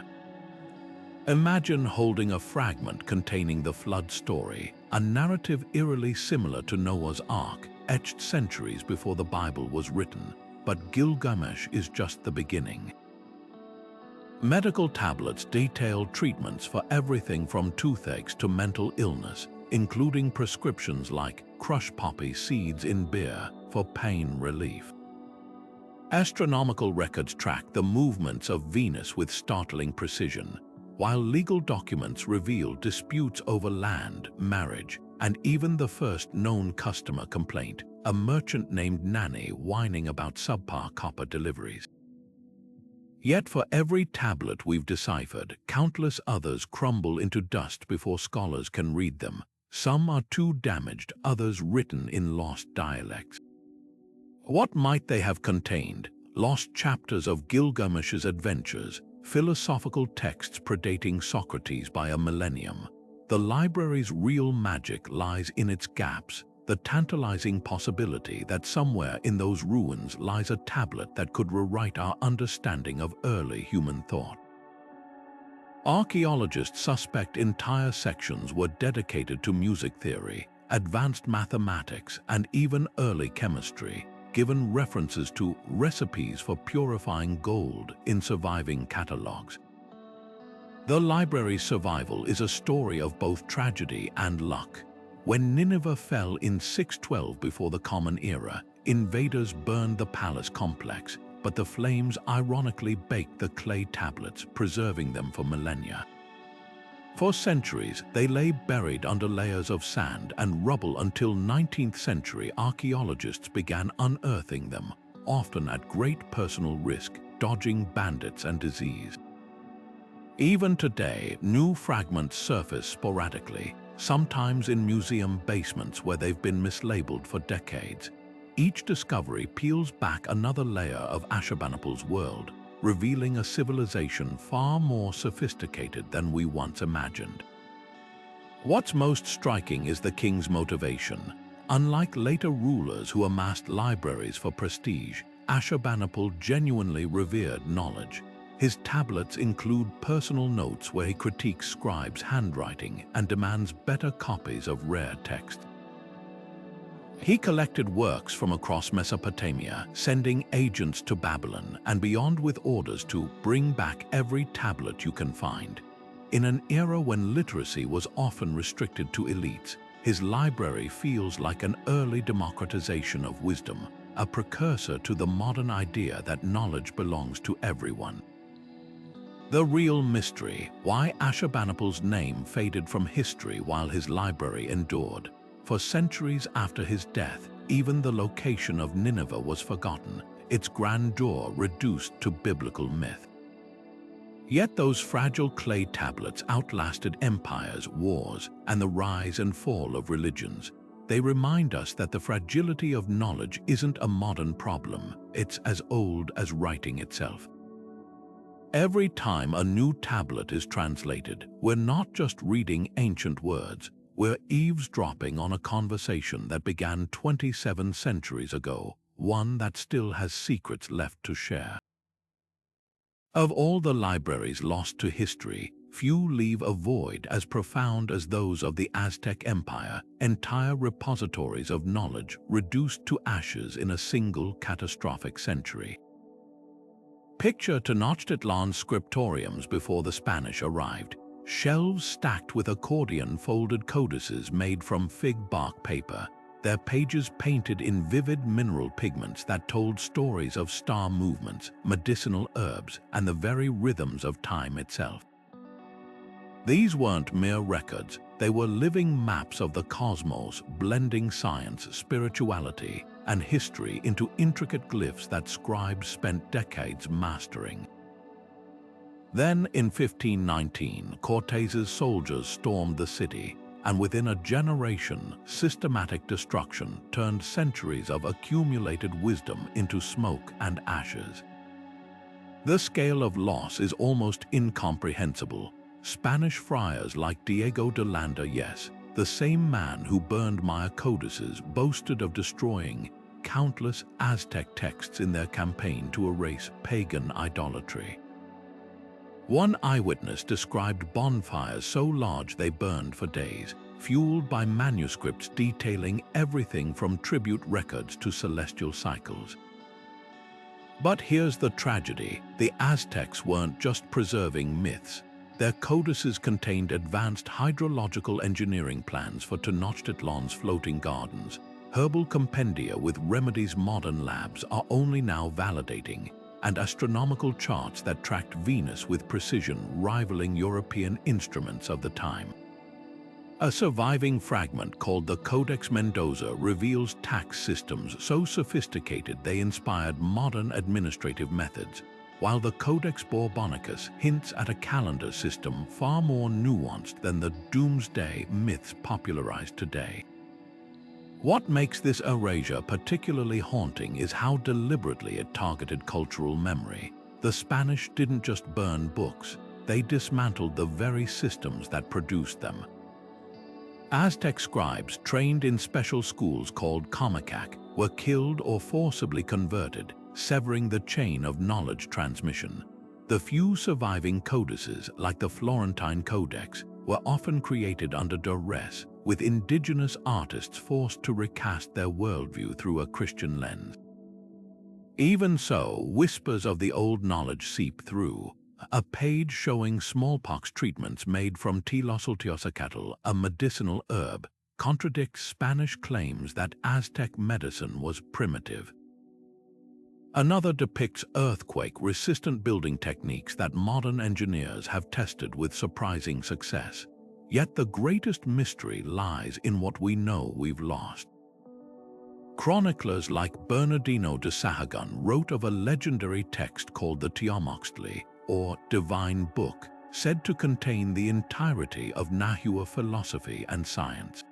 Imagine holding a fragment containing the flood story, a narrative eerily similar to Noah's Ark, etched centuries before the Bible was written, but Gilgamesh is just the beginning. Medical tablets detail treatments for everything from toothaches to mental illness, including prescriptions like crush poppy seeds in beer for pain relief. Astronomical records track the movements of Venus with startling precision, while legal documents reveal disputes over land, marriage, and even the first known customer complaint, a merchant named Nanny whining about subpar copper deliveries. Yet for every tablet we've deciphered, countless others crumble into dust before scholars can read them. Some are too damaged, others written in lost dialects. What might they have contained? Lost chapters of Gilgamesh's adventures, philosophical texts predating Socrates by a millennium. The library's real magic lies in its gaps, the tantalizing possibility that somewhere in those ruins lies a tablet that could rewrite our understanding of early human thought. Archaeologists suspect entire sections were dedicated to music theory, advanced mathematics, and even early chemistry, given references to recipes for purifying gold in surviving catalogs. The library's survival is a story of both tragedy and luck. When Nineveh fell in 612 before the Common Era, invaders burned the palace complex, but the flames ironically baked the clay tablets, preserving them for millennia. For centuries, they lay buried under layers of sand and rubble until 19th century archaeologists began unearthing them, often at great personal risk, dodging bandits and disease. Even today, new fragments surface sporadically, sometimes in museum basements where they've been mislabeled for decades. Each discovery peels back another layer of Ashurbanipal's world, revealing a civilization far more sophisticated than we once imagined. What's most striking is the king's motivation. Unlike later rulers who amassed libraries for prestige, Ashurbanipal genuinely revered knowledge. His tablets include personal notes where he critiques scribes' handwriting and demands better copies of rare text. He collected works from across Mesopotamia, sending agents to Babylon and beyond with orders to bring back every tablet you can find. In an era when literacy was often restricted to elites, his library feels like an early democratization of wisdom, a precursor to the modern idea that knowledge belongs to everyone. The real mystery: why Ashurbanipal's name faded from history while his library endured. For centuries after his death, even the location of Nineveh was forgotten, its grandeur reduced to biblical myth. Yet those fragile clay tablets outlasted empires, wars, and the rise and fall of religions. They remind us that the fragility of knowledge isn't a modern problem, it's as old as writing itself. Every time a new tablet is translated, we're not just reading ancient words, we're eavesdropping on a conversation that began 27 centuries ago, one that still has secrets left to share. Of all the libraries lost to history, few leave a void as profound as those of the Aztec Empire, entire repositories of knowledge reduced to ashes in a single catastrophic century. Picture Tenochtitlan's scriptoriums before the Spanish arrived, shelves stacked with accordion-folded codices made from fig bark paper, their pages painted in vivid mineral pigments that told stories of star movements, medicinal herbs, and the very rhythms of time itself. These weren't mere records, they were living maps of the cosmos, blending science, spirituality, and history into intricate glyphs that scribes spent decades mastering. Then, in 1519, Cortez's soldiers stormed the city, and within a generation, systematic destruction turned centuries of accumulated wisdom into smoke and ashes. The scale of loss is almost incomprehensible. Spanish friars like Diego de Landa, yes, the same man who burned Maya codices, boasted of destroying countless Aztec texts in their campaign to erase pagan idolatry. One eyewitness described bonfires so large they burned for days, fueled by manuscripts detailing everything from tribute records to celestial cycles. But here's the tragedy: the Aztecs weren't just preserving myths. Their codices contained advanced hydrological engineering plans for Tenochtitlan's floating gardens. Herbal compendia with remedies modern labs are only now validating, and astronomical charts that tracked Venus with precision rivaling European instruments of the time. A surviving fragment called the Codex Mendoza reveals tax systems so sophisticated they inspired modern administrative methods, while the Codex Bourbonicus hints at a calendar system far more nuanced than the doomsday myths popularized today. What makes this erasure particularly haunting is how deliberately it targeted cultural memory. The Spanish didn't just burn books, they dismantled the very systems that produced them. Aztec scribes trained in special schools called Comicac were killed or forcibly converted, severing the chain of knowledge transmission. The few surviving codices, like the Florentine Codex, were often created under duress, with indigenous artists forced to recast their worldview through a Christian lens. Even so, whispers of the old knowledge seep through. A page showing smallpox treatments made from Telosultiosacatl, a medicinal herb, contradicts Spanish claims that Aztec medicine was primitive. Another depicts earthquake-resistant building techniques that modern engineers have tested with surprising success. Yet the greatest mystery lies in what we know we've lost. Chroniclers like Bernardino de Sahagun wrote of a legendary text called the Teomoxtli, or Divine Book, said to contain the entirety of Nahua philosophy and science.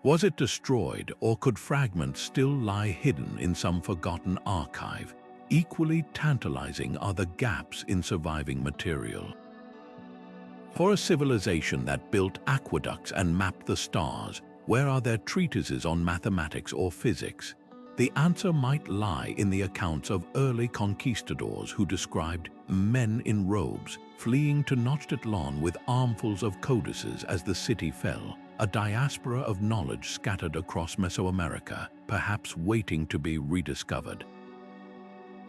Was it destroyed, or could fragments still lie hidden in some forgotten archive? Equally tantalizing are the gaps in surviving material. For a civilization that built aqueducts and mapped the stars, where are their treatises on mathematics or physics? The answer might lie in the accounts of early conquistadors who described men in robes fleeing Tenochtitlan with armfuls of codices as the city fell, a diaspora of knowledge scattered across Mesoamerica, perhaps waiting to be rediscovered.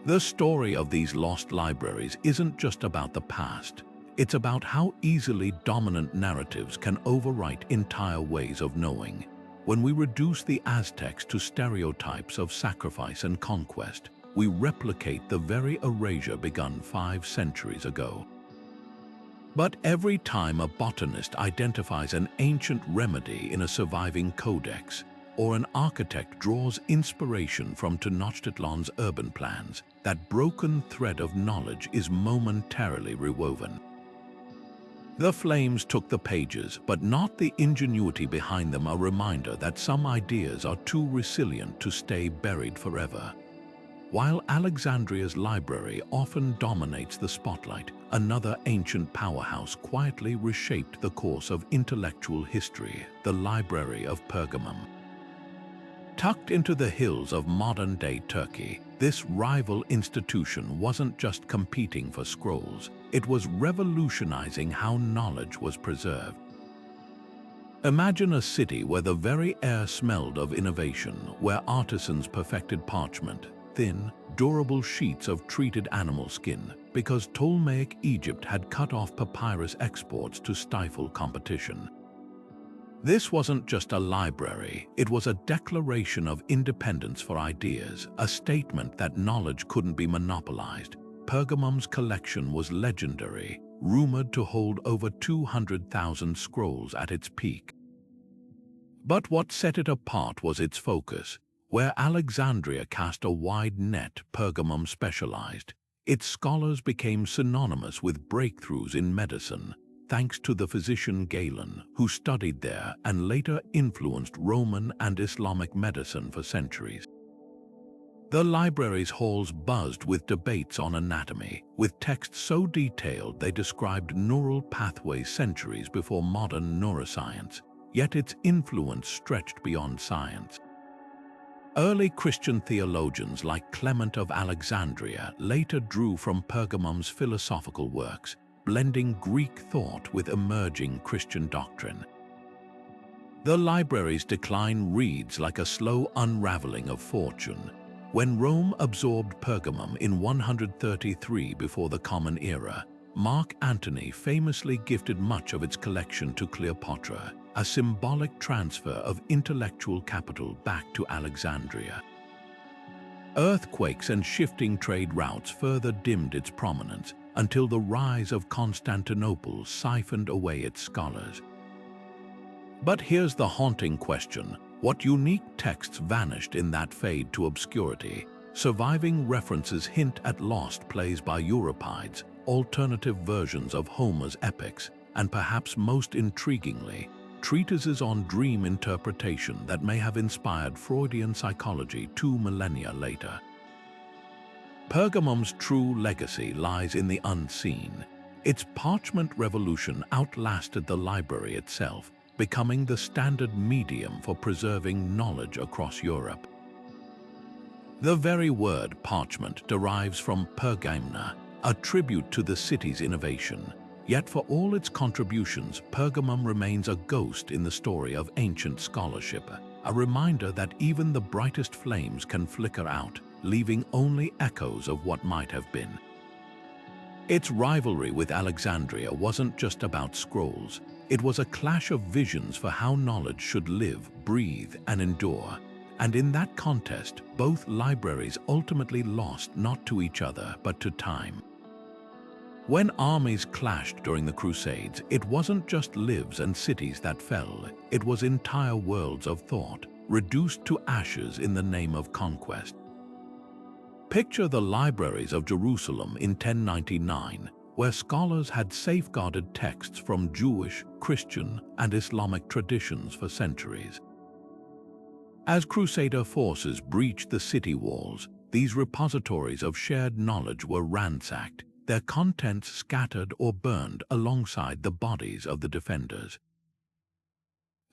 The story of these lost libraries isn't just about the past. It's about how easily dominant narratives can overwrite entire ways of knowing. When we reduce the Aztecs to stereotypes of sacrifice and conquest, we replicate the very erasure begun 5 centuries ago. But every time a botanist identifies an ancient remedy in a surviving codex, or an architect draws inspiration from Tenochtitlan's urban plans, that broken thread of knowledge is momentarily rewoven. The flames took the pages, but not the ingenuity behind them, a reminder that some ideas are too resilient to stay buried forever. While Alexandria's library often dominates the spotlight, another ancient powerhouse quietly reshaped the course of intellectual history, the Library of Pergamum. Tucked into the hills of modern-day Turkey, this rival institution wasn't just competing for scrolls, it was revolutionizing how knowledge was preserved. Imagine a city where the very air smelled of innovation, where artisans perfected parchment, thin, durable sheets of treated animal skin, because Ptolemaic Egypt had cut off papyrus exports to stifle competition. This wasn't just a library, it was a declaration of independence for ideas, a statement that knowledge couldn't be monopolized. Pergamum's collection was legendary, rumored to hold over 200,000 scrolls at its peak. But what set it apart was its focus. Where Alexandria cast a wide net, Pergamum specialized. Its scholars became synonymous with breakthroughs in medicine, thanks to the physician Galen, who studied there and later influenced Roman and Islamic medicine for centuries. The library's halls buzzed with debates on anatomy, with texts so detailed they described neural pathways centuries before modern neuroscience, yet its influence stretched beyond science. Early Christian theologians like Clement of Alexandria later drew from Pergamum's philosophical works, blending Greek thought with emerging Christian doctrine. The library's decline reads like a slow unraveling of fortune. When Rome absorbed Pergamum in 133 before the Common Era, Mark Antony famously gifted much of its collection to Cleopatra, a symbolic transfer of intellectual capital back to Alexandria. Earthquakes and shifting trade routes further dimmed its prominence until the rise of Constantinople siphoned away its scholars. But here's the haunting question: what unique texts vanished in that fade to obscurity? Surviving references hint at lost plays by Euripides, alternative versions of Homer's epics, and perhaps most intriguingly, treatises on dream interpretation that may have inspired Freudian psychology 2 millennia later. Pergamum's true legacy lies in the unseen. Its parchment revolution outlasted the library itself, becoming the standard medium for preserving knowledge across Europe. The very word parchment derives from pergamna, a tribute to the city's innovation. Yet for all its contributions, Pergamum remains a ghost in the story of ancient scholarship, a reminder that even the brightest flames can flicker out, leaving only echoes of what might have been. Its rivalry with Alexandria wasn't just about scrolls. It was a clash of visions for how knowledge should live, breathe, and endure. And in that contest, both libraries ultimately lost not to each other, but to time. When armies clashed during the Crusades, it wasn't just lives and cities that fell, it was entire worlds of thought, reduced to ashes in the name of conquest. Picture the libraries of Jerusalem in 1099, where scholars had safeguarded texts from Jewish, Christian, and Islamic traditions for centuries. As Crusader forces breached the city walls, these repositories of shared knowledge were ransacked, their contents scattered or burned alongside the bodies of the defenders.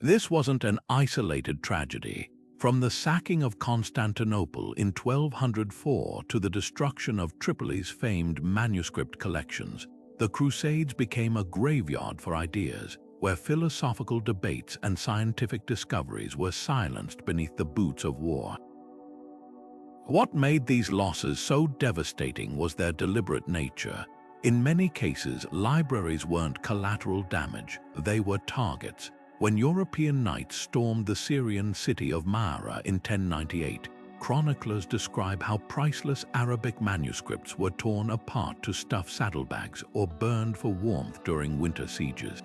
This wasn't an isolated tragedy. From the sacking of Constantinople in 1204 to the destruction of Tripoli's famed manuscript collections, the Crusades became a graveyard for ideas, where philosophical debates and scientific discoveries were silenced beneath the boots of war. What made these losses so devastating was their deliberate nature. In many cases, libraries weren't collateral damage, they were targets. When European knights stormed the Syrian city of Mara in 1098, chroniclers describe how priceless Arabic manuscripts were torn apart to stuff saddlebags or burned for warmth during winter sieges.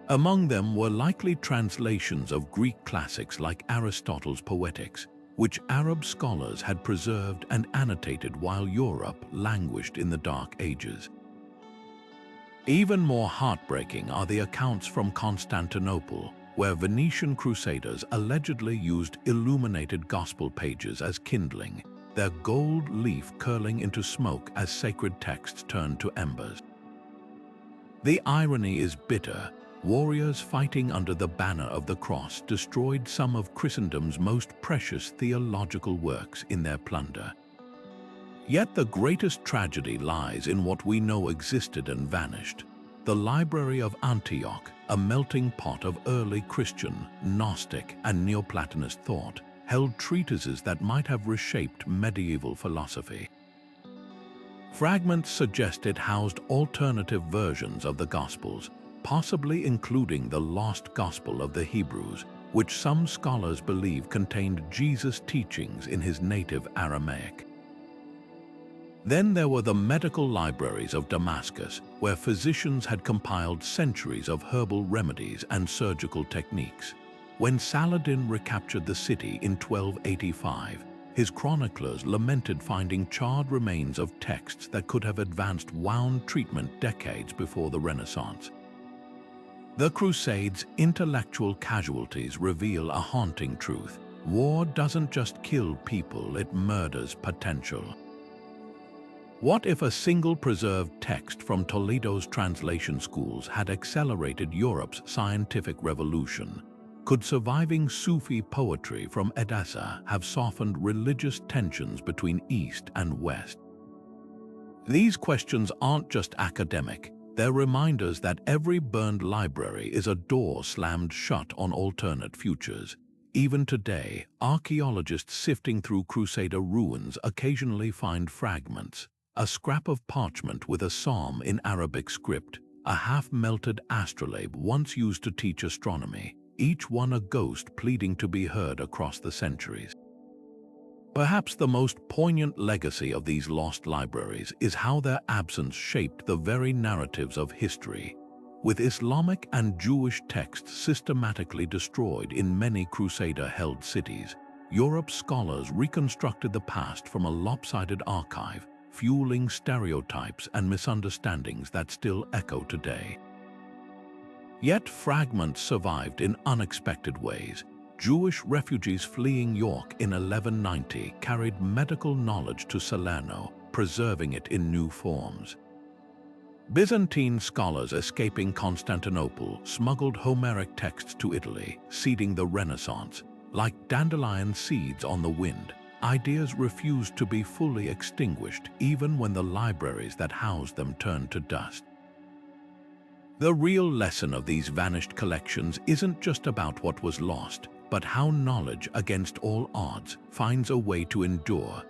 Among them were likely translations of Greek classics like Aristotle's Poetics, which Arab scholars had preserved and annotated while Europe languished in the Dark Ages. Even more heartbreaking are the accounts from Constantinople, where Venetian crusaders allegedly used illuminated gospel pages as kindling, their gold leaf curling into smoke as sacred texts turned to embers. The irony is bitter. Warriors fighting under the banner of the cross destroyed some of Christendom's most precious theological works in their plunder. Yet the greatest tragedy lies in what we know existed and vanished. The Library of Antioch, a melting pot of early Christian, Gnostic, and Neoplatonist thought, held treatises that might have reshaped medieval philosophy. Fragments suggest it housed alternative versions of the Gospels, possibly including the lost Gospel of the Hebrews, which some scholars believe contained Jesus' teachings in his native Aramaic. Then there were the medical libraries of Damascus, where physicians had compiled centuries of herbal remedies and surgical techniques. When Saladin recaptured the city in 1285, his chroniclers lamented finding charred remains of texts that could have advanced wound treatment decades before the Renaissance. The Crusades' intellectual casualties reveal a haunting truth. War doesn't just kill people, it murders potential. What if a single preserved text from Toledo's translation schools had accelerated Europe's scientific revolution? Could surviving Sufi poetry from Edessa have softened religious tensions between East and West? These questions aren't just academic, they're reminders that every burned library is a door slammed shut on alternate futures. Even today, archaeologists sifting through Crusader ruins occasionally find fragments. A scrap of parchment with a psalm in Arabic script, a half-melted astrolabe once used to teach astronomy, each one a ghost pleading to be heard across the centuries. Perhaps the most poignant legacy of these lost libraries is how their absence shaped the very narratives of history. With Islamic and Jewish texts systematically destroyed in many Crusader-held cities, Europe's scholars reconstructed the past from a lopsided archive, fueling stereotypes and misunderstandings that still echo today. Yet fragments survived in unexpected ways. Jewish refugees fleeing York in 1190 carried medical knowledge to Salerno, preserving it in new forms. Byzantine scholars escaping Constantinople smuggled Homeric texts to Italy, seeding the Renaissance. Like dandelion seeds on the wind, ideas refused to be fully extinguished even when the libraries that housed them turned to dust. The real lesson of these vanished collections isn't just about what was lost, but how knowledge, against all odds, finds a way to endure.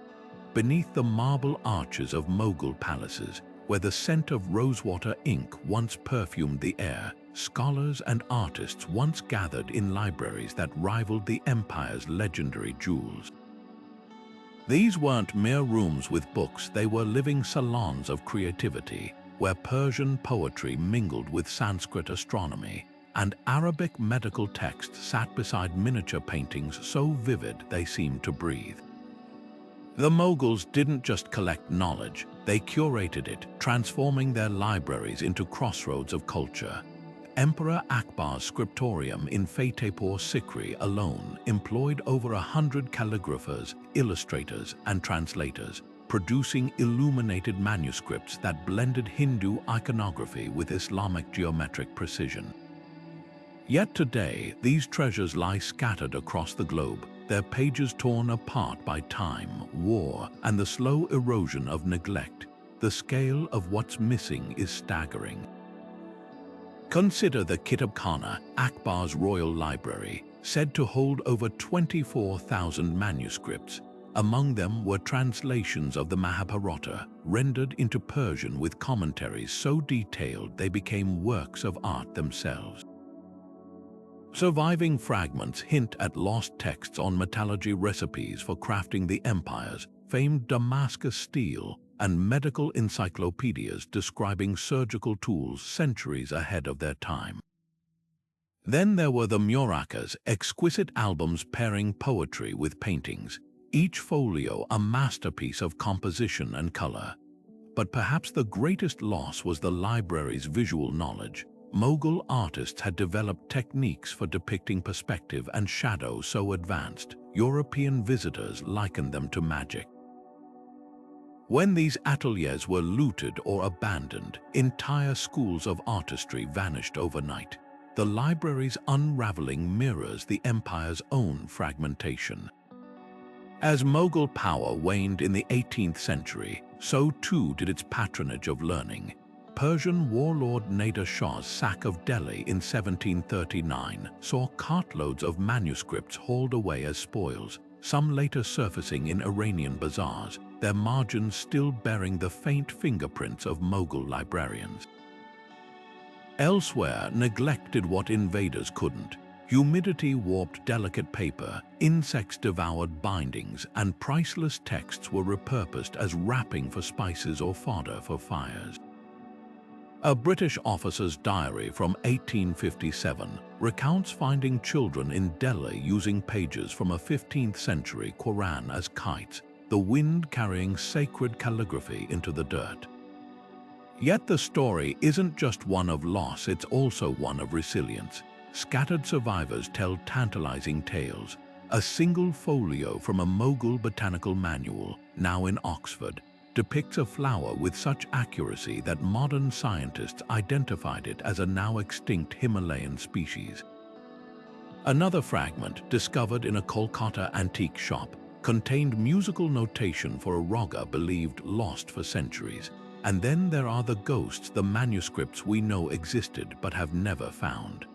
Beneath the marble arches of Mughal palaces, where the scent of rosewater ink once perfumed the air, scholars and artists once gathered in libraries that rivaled the empire's legendary jewels. These weren't mere rooms with books, they were living salons of creativity, where Persian poetry mingled with Sanskrit astronomy, and Arabic medical texts sat beside miniature paintings so vivid they seemed to breathe. The Mughals didn't just collect knowledge, they curated it, transforming their libraries into crossroads of culture. Emperor Akbar's scriptorium in Fatehpur Sikri alone employed over 100 calligraphers, illustrators, and translators, producing illuminated manuscripts that blended Hindu iconography with Islamic geometric precision. Yet today, these treasures lie scattered across the globe, their pages torn apart by time, war, and the slow erosion of neglect. The scale of what's missing is staggering. Consider the Kitabkhana, Akbar's royal library, said to hold over 24,000 manuscripts. Among them were translations of the Mahabharata, rendered into Persian with commentaries so detailed they became works of art themselves. Surviving fragments hint at lost texts on metallurgy, recipes for crafting the empires, famed Damascus steel, and medical encyclopedias describing surgical tools centuries ahead of their time. Then there were the Murakas, exquisite albums pairing poetry with paintings, each folio a masterpiece of composition and color. But perhaps the greatest loss was the library's visual knowledge. Mughal artists had developed techniques for depicting perspective and shadow so advanced, European visitors likened them to magic. When these ateliers were looted or abandoned, entire schools of artistry vanished overnight. The library's unraveling mirrors the empire's own fragmentation. As Mughal power waned in the 18th century, so too did its patronage of learning. Persian warlord Nader Shah's sack of Delhi in 1739 saw cartloads of manuscripts hauled away as spoils, some later surfacing in Iranian bazaars, their margins still bearing the faint fingerprints of Mughal librarians. Elsewhere, neglect did what invaders couldn't. Humidity warped delicate paper, insects devoured bindings, and priceless texts were repurposed as wrapping for spices or fodder for fires. A British officer's diary from 1857 recounts finding children in Delhi using pages from a 15th century Quran as kites, the wind carrying sacred calligraphy into the dirt. Yet the story isn't just one of loss, it's also one of resilience. Scattered survivors tell tantalizing tales. A single folio from a Mughal botanical manual, now in Oxford, depicts a flower with such accuracy that modern scientists identified it as a now extinct Himalayan species. Another fragment, discovered in a Kolkata antique shop, contained musical notation for a raga believed lost for centuries. And then there are the ghosts, the manuscripts we know existed but have never found.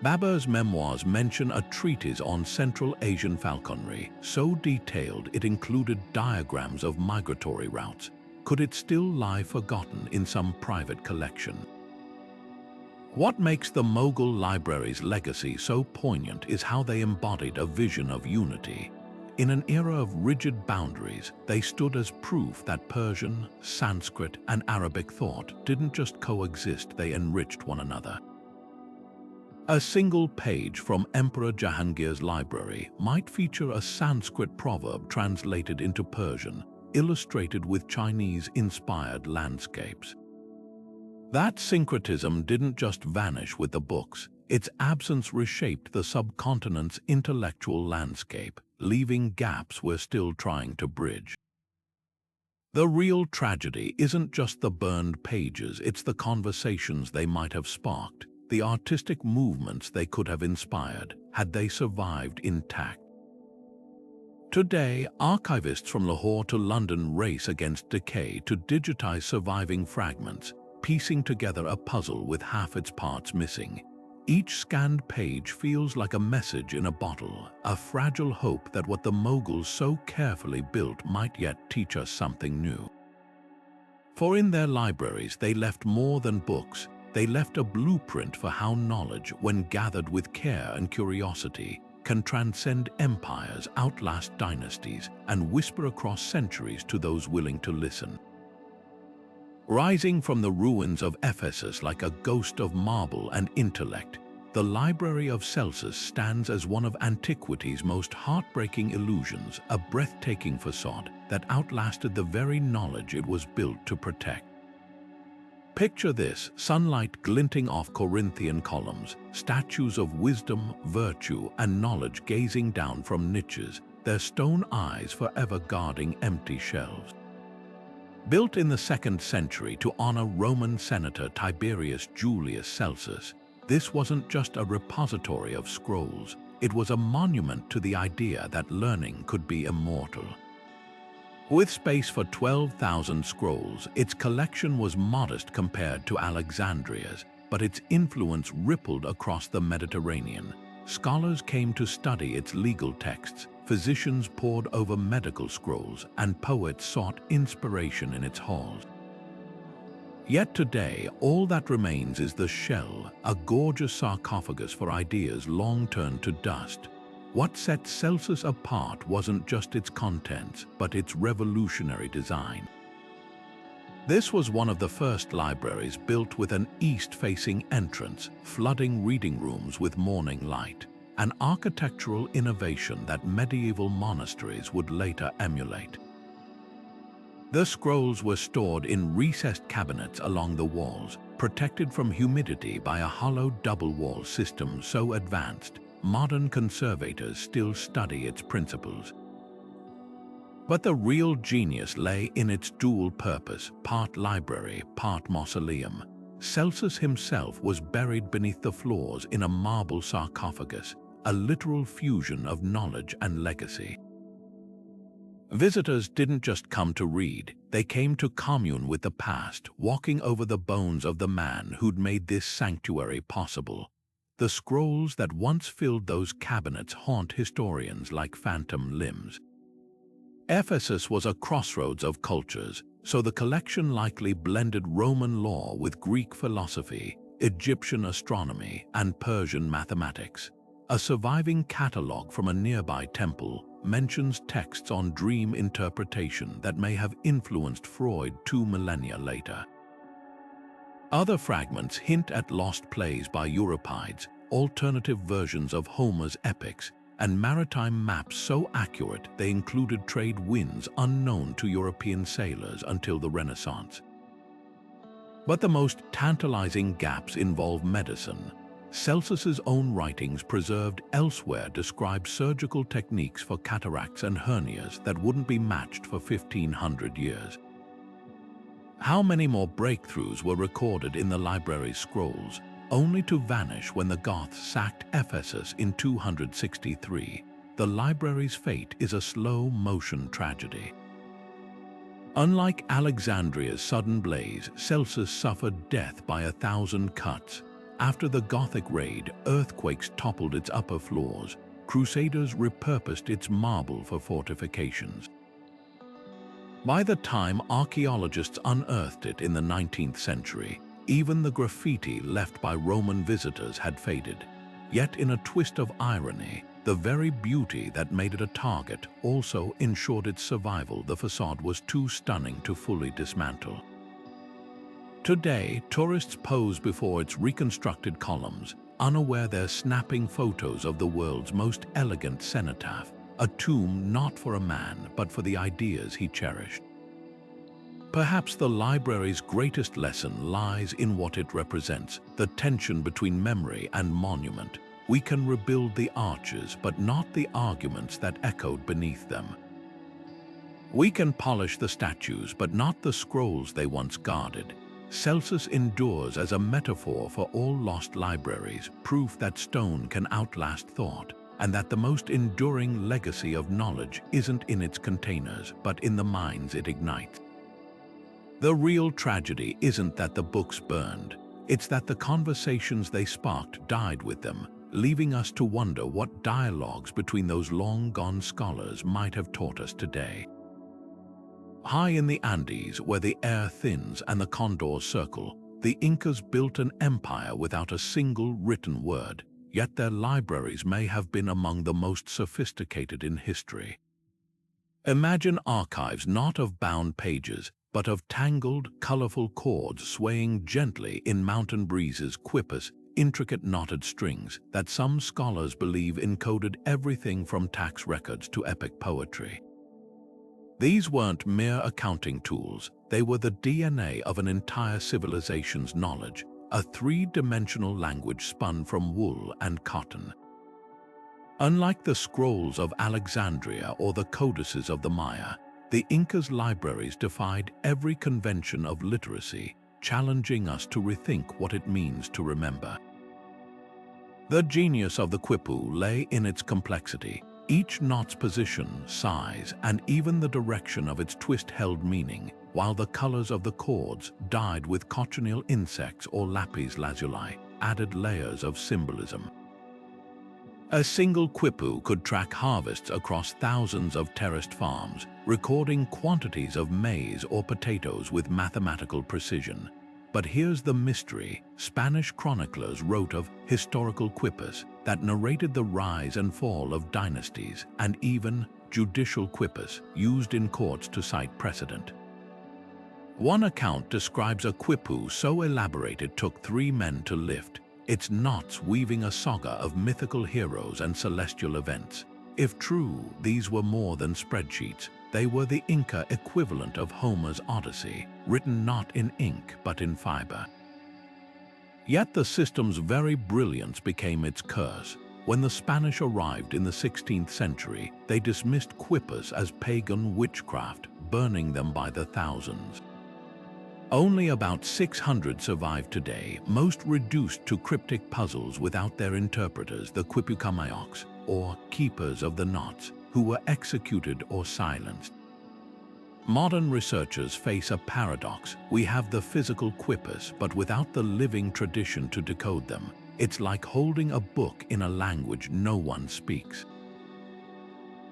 Babur's memoirs mention a treatise on Central Asian falconry, so detailed it included diagrams of migratory routes. Could it still lie forgotten in some private collection? What makes the Mughal library's legacy so poignant is how they embodied a vision of unity. In an era of rigid boundaries, they stood as proof that Persian, Sanskrit, and Arabic thought didn't just coexist, they enriched one another. A single page from Emperor Jahangir's library might feature a Sanskrit proverb translated into Persian, illustrated with Chinese-inspired landscapes. That syncretism didn't just vanish with the books, its absence reshaped the subcontinent's intellectual landscape, leaving gaps we're still trying to bridge. The real tragedy isn't just the burned pages, it's the conversations they might have sparked, the artistic movements they could have inspired, had they survived intact. Today, archivists from Lahore to London race against decay to digitize surviving fragments, piecing together a puzzle with half its parts missing. Each scanned page feels like a message in a bottle, a fragile hope that what the Mughals so carefully built might yet teach us something new. For in their libraries they left more than books, they left a blueprint for how knowledge, when gathered with care and curiosity, can transcend empires, outlast dynasties, and whisper across centuries to those willing to listen. Rising from the ruins of Ephesus like a ghost of marble and intellect, the Library of Celsus stands as one of antiquity's most heartbreaking illusions, a breathtaking facade that outlasted the very knowledge it was built to protect. Picture this: sunlight glinting off Corinthian columns, statues of wisdom, virtue, and knowledge gazing down from niches, their stone eyes forever guarding empty shelves. Built in the 2nd century to honor Roman Senator Tiberius Julius Celsus, This wasn't just a repository of scrolls, it was a monument to the idea that learning could be immortal. With space for 12,000 scrolls, its collection was modest compared to Alexandria's, but its influence rippled across the Mediterranean. Scholars came to study its legal texts, physicians pored over medical scrolls, and poets sought inspiration in its halls. Yet today, all that remains is the shell, a gorgeous sarcophagus for ideas long turned to dust. What set Celsus apart wasn't just its contents, but its revolutionary design. This was one of the first libraries built with an east-facing entrance, flooding reading rooms with morning light, an architectural innovation that medieval monasteries would later emulate. The scrolls were stored in recessed cabinets along the walls, protected from humidity by a hollow double-wall system so advanced, modern conservators still study its principles. But the real genius lay in its dual purpose, part library, part mausoleum. Celsus himself was buried beneath the floors in a marble sarcophagus, a literal fusion of knowledge and legacy. Visitors didn't just come to read, they came to commune with the past, walking over the bones of the man who'd made this sanctuary possible. The scrolls that once filled those cabinets haunt historians like phantom limbs. Ephesus was a crossroads of cultures, so the collection likely blended Roman law with Greek philosophy, Egyptian astronomy, and Persian mathematics. A surviving catalogue from a nearby temple mentions texts on dream interpretation that may have influenced Freud 2 millennia later. Other fragments hint at lost plays by Euripides, alternative versions of Homer's epics, and maritime maps so accurate they included trade winds unknown to European sailors until the Renaissance. But the most tantalizing gaps involve medicine. Celsus's own writings preserved elsewhere describe surgical techniques for cataracts and hernias that wouldn't be matched for 1,500 years. How many more breakthroughs were recorded in the library's scrolls, only to vanish when the Goths sacked Ephesus in 263? The library's fate is a slow-motion tragedy. Unlike Alexandria's sudden blaze, Celsus suffered death by 1,000 cuts. After the Gothic raid, earthquakes toppled its upper floors. Crusaders repurposed its marble for fortifications. By the time archaeologists unearthed it in the 19th century, even the graffiti left by Roman visitors had faded. Yet in a twist of irony, the very beauty that made it a target also ensured its survival. The facade was too stunning to fully dismantle. Today, tourists pose before its reconstructed columns, unaware they're snapping photos of the world's most elegant cenotaph, a tomb not for a man but for the ideas he cherished. Perhaps the library's greatest lesson lies in what it represents, the tension between memory and monument. We can rebuild the arches, but not the arguments that echoed beneath them. We can polish the statues, but not the scrolls they once guarded. Celsus endures as a metaphor for all lost libraries, proof that stone can outlast thought, and that the most enduring legacy of knowledge isn't in its containers, but in the minds it ignites. The real tragedy isn't that the books burned, it's that the conversations they sparked died with them, leaving us to wonder what dialogues between those long-gone scholars might have taught us today. High in the Andes, where the air thins and the condors circle, the Incas built an empire without a single written word, yet their libraries may have been among the most sophisticated in history. Imagine archives not of bound pages, but of tangled, colorful cords swaying gently in mountain breezes. Quipus, intricate knotted strings that some scholars believe encoded everything from tax records to epic poetry. These weren't mere accounting tools, they were the DNA of an entire civilization's knowledge, a three-dimensional language spun from wool and cotton. Unlike the scrolls of Alexandria or the codices of the Maya, the Incas' libraries defied every convention of literacy, challenging us to rethink what it means to remember. The genius of the quipu lay in its complexity. Each knot's position, size, and even the direction of its twist held meaning, while the colors of the cords, dyed with cochineal insects or lapis lazuli, added layers of symbolism. A single quipu could track harvests across thousands of terraced farms, recording quantities of maize or potatoes with mathematical precision. But here's the mystery. Spanish chroniclers wrote of historical quipus that narrated the rise and fall of dynasties, and even judicial quipus used in courts to cite precedent. One account describes a quipu so elaborate it took 3 men to lift, its knots weaving a saga of mythical heroes and celestial events. If true, these were more than spreadsheets. They were the Inca equivalent of Homer's Odyssey, written not in ink but in fiber. Yet the system's very brilliance became its curse. When the Spanish arrived in the 16th century, they dismissed quipus as pagan witchcraft, burning them by the thousands. Only about 600 survive today, most reduced to cryptic puzzles without their interpreters, the quipucamayocs, or keepers of the knots, who were executed or silenced. Modern researchers face a paradox. We have the physical quipus, but without the living tradition to decode them. It's like holding a book in a language no one speaks.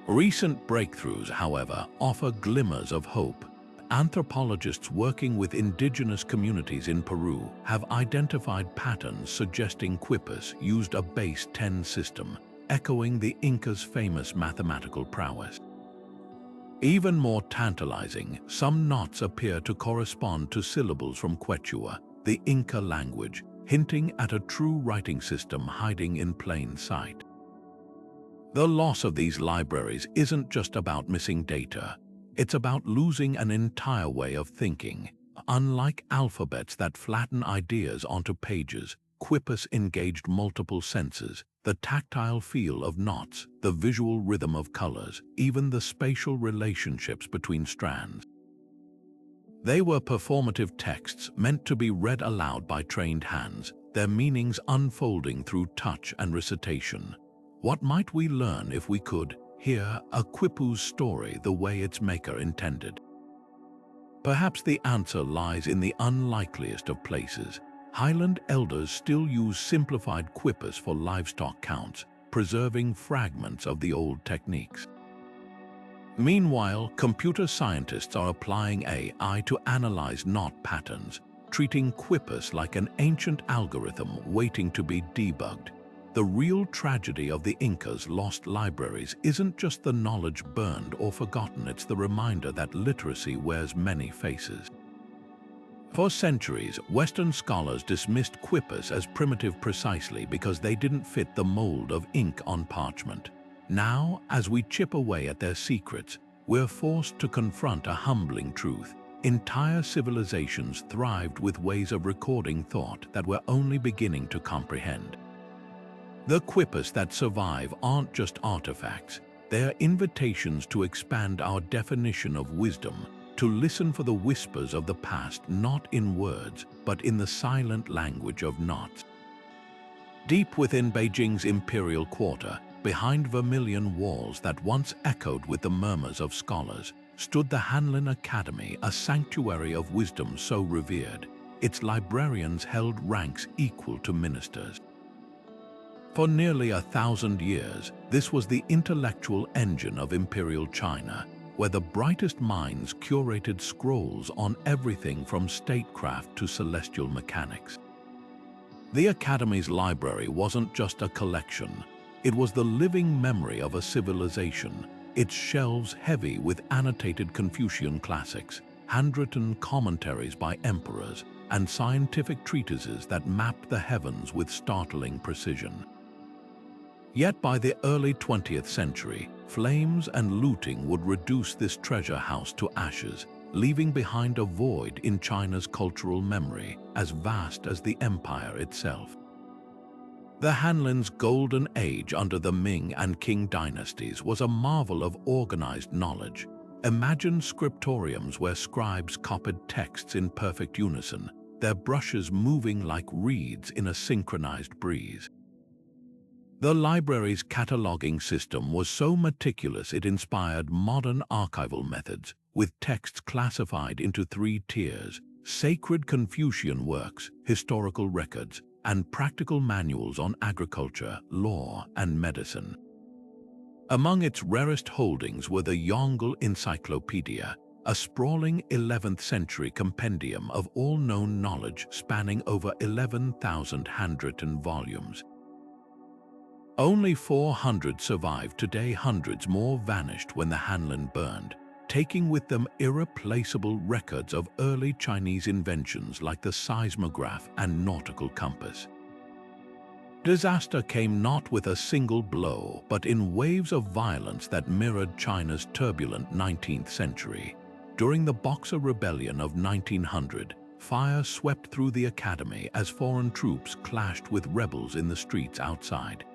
Recent breakthroughs, however, offer glimmers of hope. Anthropologists working with indigenous communities in Peru have identified patterns suggesting quipus used a base 10 system, echoing the Incas' famous mathematical prowess. Even more tantalizing, some knots appear to correspond to syllables from Quechua, the Inca language, hinting at a true writing system hiding in plain sight. The loss of these libraries isn't just about missing data. It's about losing an entire way of thinking. Unlike alphabets that flatten ideas onto pages, quipus engaged multiple senses: the tactile feel of knots, the visual rhythm of colors, even the spatial relationships between strands. They were performative texts meant to be read aloud by trained hands, their meanings unfolding through touch and recitation. What might we learn if we could hear a quipu's story the way its maker intended? Perhaps the answer lies in the unlikeliest of places. Highland elders still use simplified quipus for livestock counts, preserving fragments of the old techniques. Meanwhile, computer scientists are applying AI to analyze knot patterns, treating quipus like an ancient algorithm waiting to be debugged. The real tragedy of the Incas' lost libraries isn't just the knowledge burned or forgotten, it's the reminder that literacy wears many faces. For centuries, Western scholars dismissed quipus as primitive precisely because they didn't fit the mold of ink on parchment. Now, as we chip away at their secrets, we're forced to confront a humbling truth. Entire civilizations thrived with ways of recording thought that we're only beginning to comprehend. The quipus that survive aren't just artifacts, they're invitations to expand our definition of wisdom, to listen for the whispers of the past not in words, but in the silent language of knots. Deep within Beijing's Imperial Quarter, behind vermilion walls that once echoed with the murmurs of scholars, stood the Hanlin Academy, a sanctuary of wisdom so revered, its librarians held ranks equal to ministers. For nearly 1,000 years, this was the intellectual engine of Imperial China, where the brightest minds curated scrolls on everything from statecraft to celestial mechanics. The Academy's library wasn't just a collection, it was the living memory of a civilization, its shelves heavy with annotated Confucian classics, handwritten commentaries by emperors, and scientific treatises that mapped the heavens with startling precision. Yet by the early 20th century, flames and looting would reduce this treasure house to ashes, leaving behind a void in China's cultural memory as vast as the empire itself. The Hanlin's golden age under the Ming and Qing dynasties was a marvel of organized knowledge. Imagine scriptoriums where scribes copied texts in perfect unison, their brushes moving like reeds in a synchronized breeze. The library's cataloging system was so meticulous it inspired modern archival methods, with texts classified into three tiers: sacred Confucian works, historical records, and practical manuals on agriculture, law, and medicine. Among its rarest holdings were the Yongle Encyclopedia, a sprawling 11th century compendium of all known knowledge spanning over 11,000 handwritten volumes. Only 400 survived today. Hundreds more vanished when the Hanlin burned, taking with them irreplaceable records of early Chinese inventions like the seismograph and nautical compass. Disaster came not with a single blow, but in waves of violence that mirrored China's turbulent 19th century. During the Boxer Rebellion of 1900, fire swept through the academy as foreign troops clashed with rebels in the streets outside.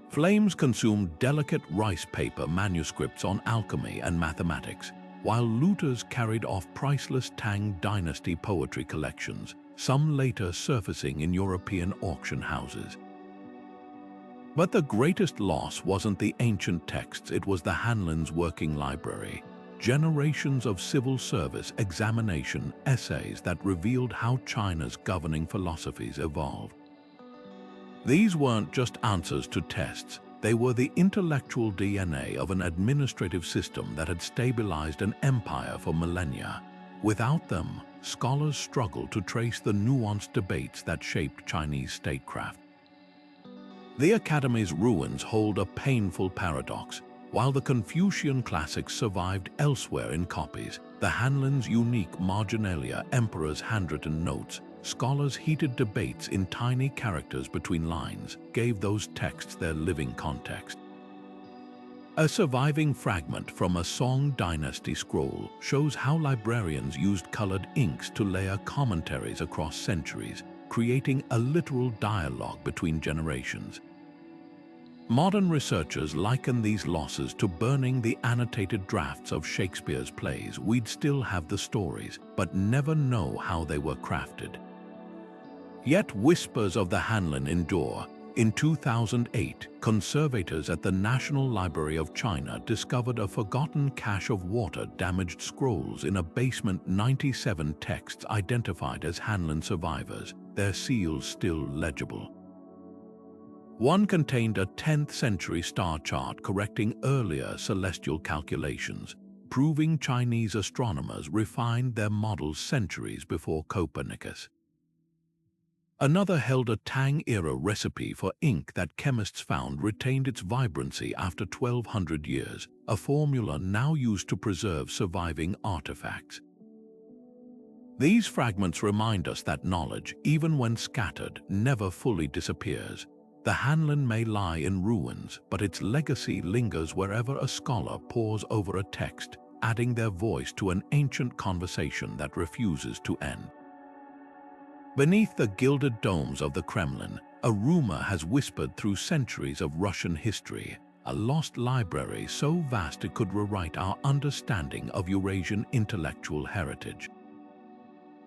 Flames consumed delicate rice paper manuscripts on alchemy and mathematics, while looters carried off priceless Tang Dynasty poetry collections, some later surfacing in European auction houses. But the greatest loss wasn't the ancient texts, it was the Hanlin's working library. Generations of civil service examination essays that revealed how China's governing philosophies evolved. These weren't just answers to tests, they were the intellectual DNA of an administrative system that had stabilized an empire for millennia. Without them, scholars struggle to trace the nuanced debates that shaped Chinese statecraft. The Academy's ruins hold a painful paradox. While the Confucian classics survived elsewhere in copies, the Hanlin's unique marginalia, emperor's handwritten notes, scholars' heated debates in tiny characters between lines, gave those texts their living context. A surviving fragment from a Song Dynasty scroll shows how librarians used colored inks to layer commentaries across centuries, creating a literal dialogue between generations. Modern researchers liken these losses to burning the annotated drafts of Shakespeare's plays. We'd still have the stories, but never know how they were crafted. Yet whispers of the Hanlin endure. In 2008, conservators at the National Library of China discovered a forgotten cache of water-damaged scrolls in a basement. 97 texts identified as Hanlin survivors, their seals still legible. One contained a 10th century star chart correcting earlier celestial calculations, proving Chinese astronomers refined their models centuries before Copernicus. Another held a Tang-era recipe for ink that chemists found retained its vibrancy after 1,200 years, a formula now used to preserve surviving artifacts. These fragments remind us that knowledge, even when scattered, never fully disappears. The Hanlin may lie in ruins, but its legacy lingers wherever a scholar pores over a text, adding their voice to an ancient conversation that refuses to end. Beneath the gilded domes of the Kremlin, a rumor has whispered through centuries of Russian history, a lost library so vast it could rewrite our understanding of Eurasian intellectual heritage.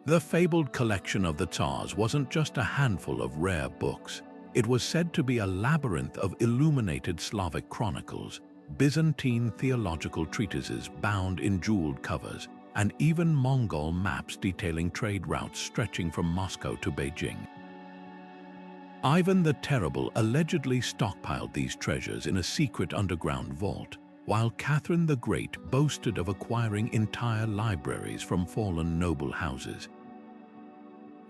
The fabled collection of the Tsars wasn't just a handful of rare books. It was said to be a labyrinth of illuminated Slavic chronicles, Byzantine theological treatises bound in jeweled covers, and even Mongol maps detailing trade routes stretching from Moscow to Beijing. Ivan the Terrible allegedly stockpiled these treasures in a secret underground vault, while Catherine the Great boasted of acquiring entire libraries from fallen noble houses.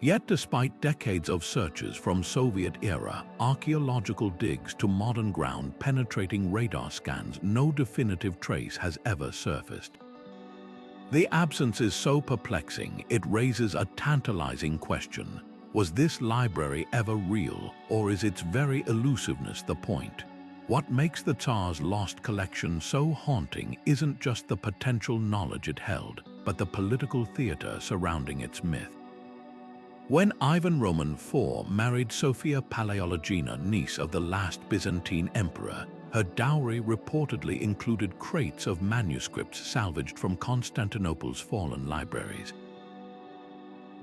Yet despite decades of searches from Soviet-era archaeological digs to modern ground-penetrating radar scans, no definitive trace has ever surfaced. The absence is so perplexing, it raises a tantalizing question. Was this library ever real, or is its very elusiveness the point? What makes the Tsar's lost collection so haunting isn't just the potential knowledge it held, but the political theater surrounding its myth. When Ivan Roman IV married Sophia Palaeologina, niece of the last Byzantine emperor, her dowry reportedly included crates of manuscripts salvaged from Constantinople's fallen libraries.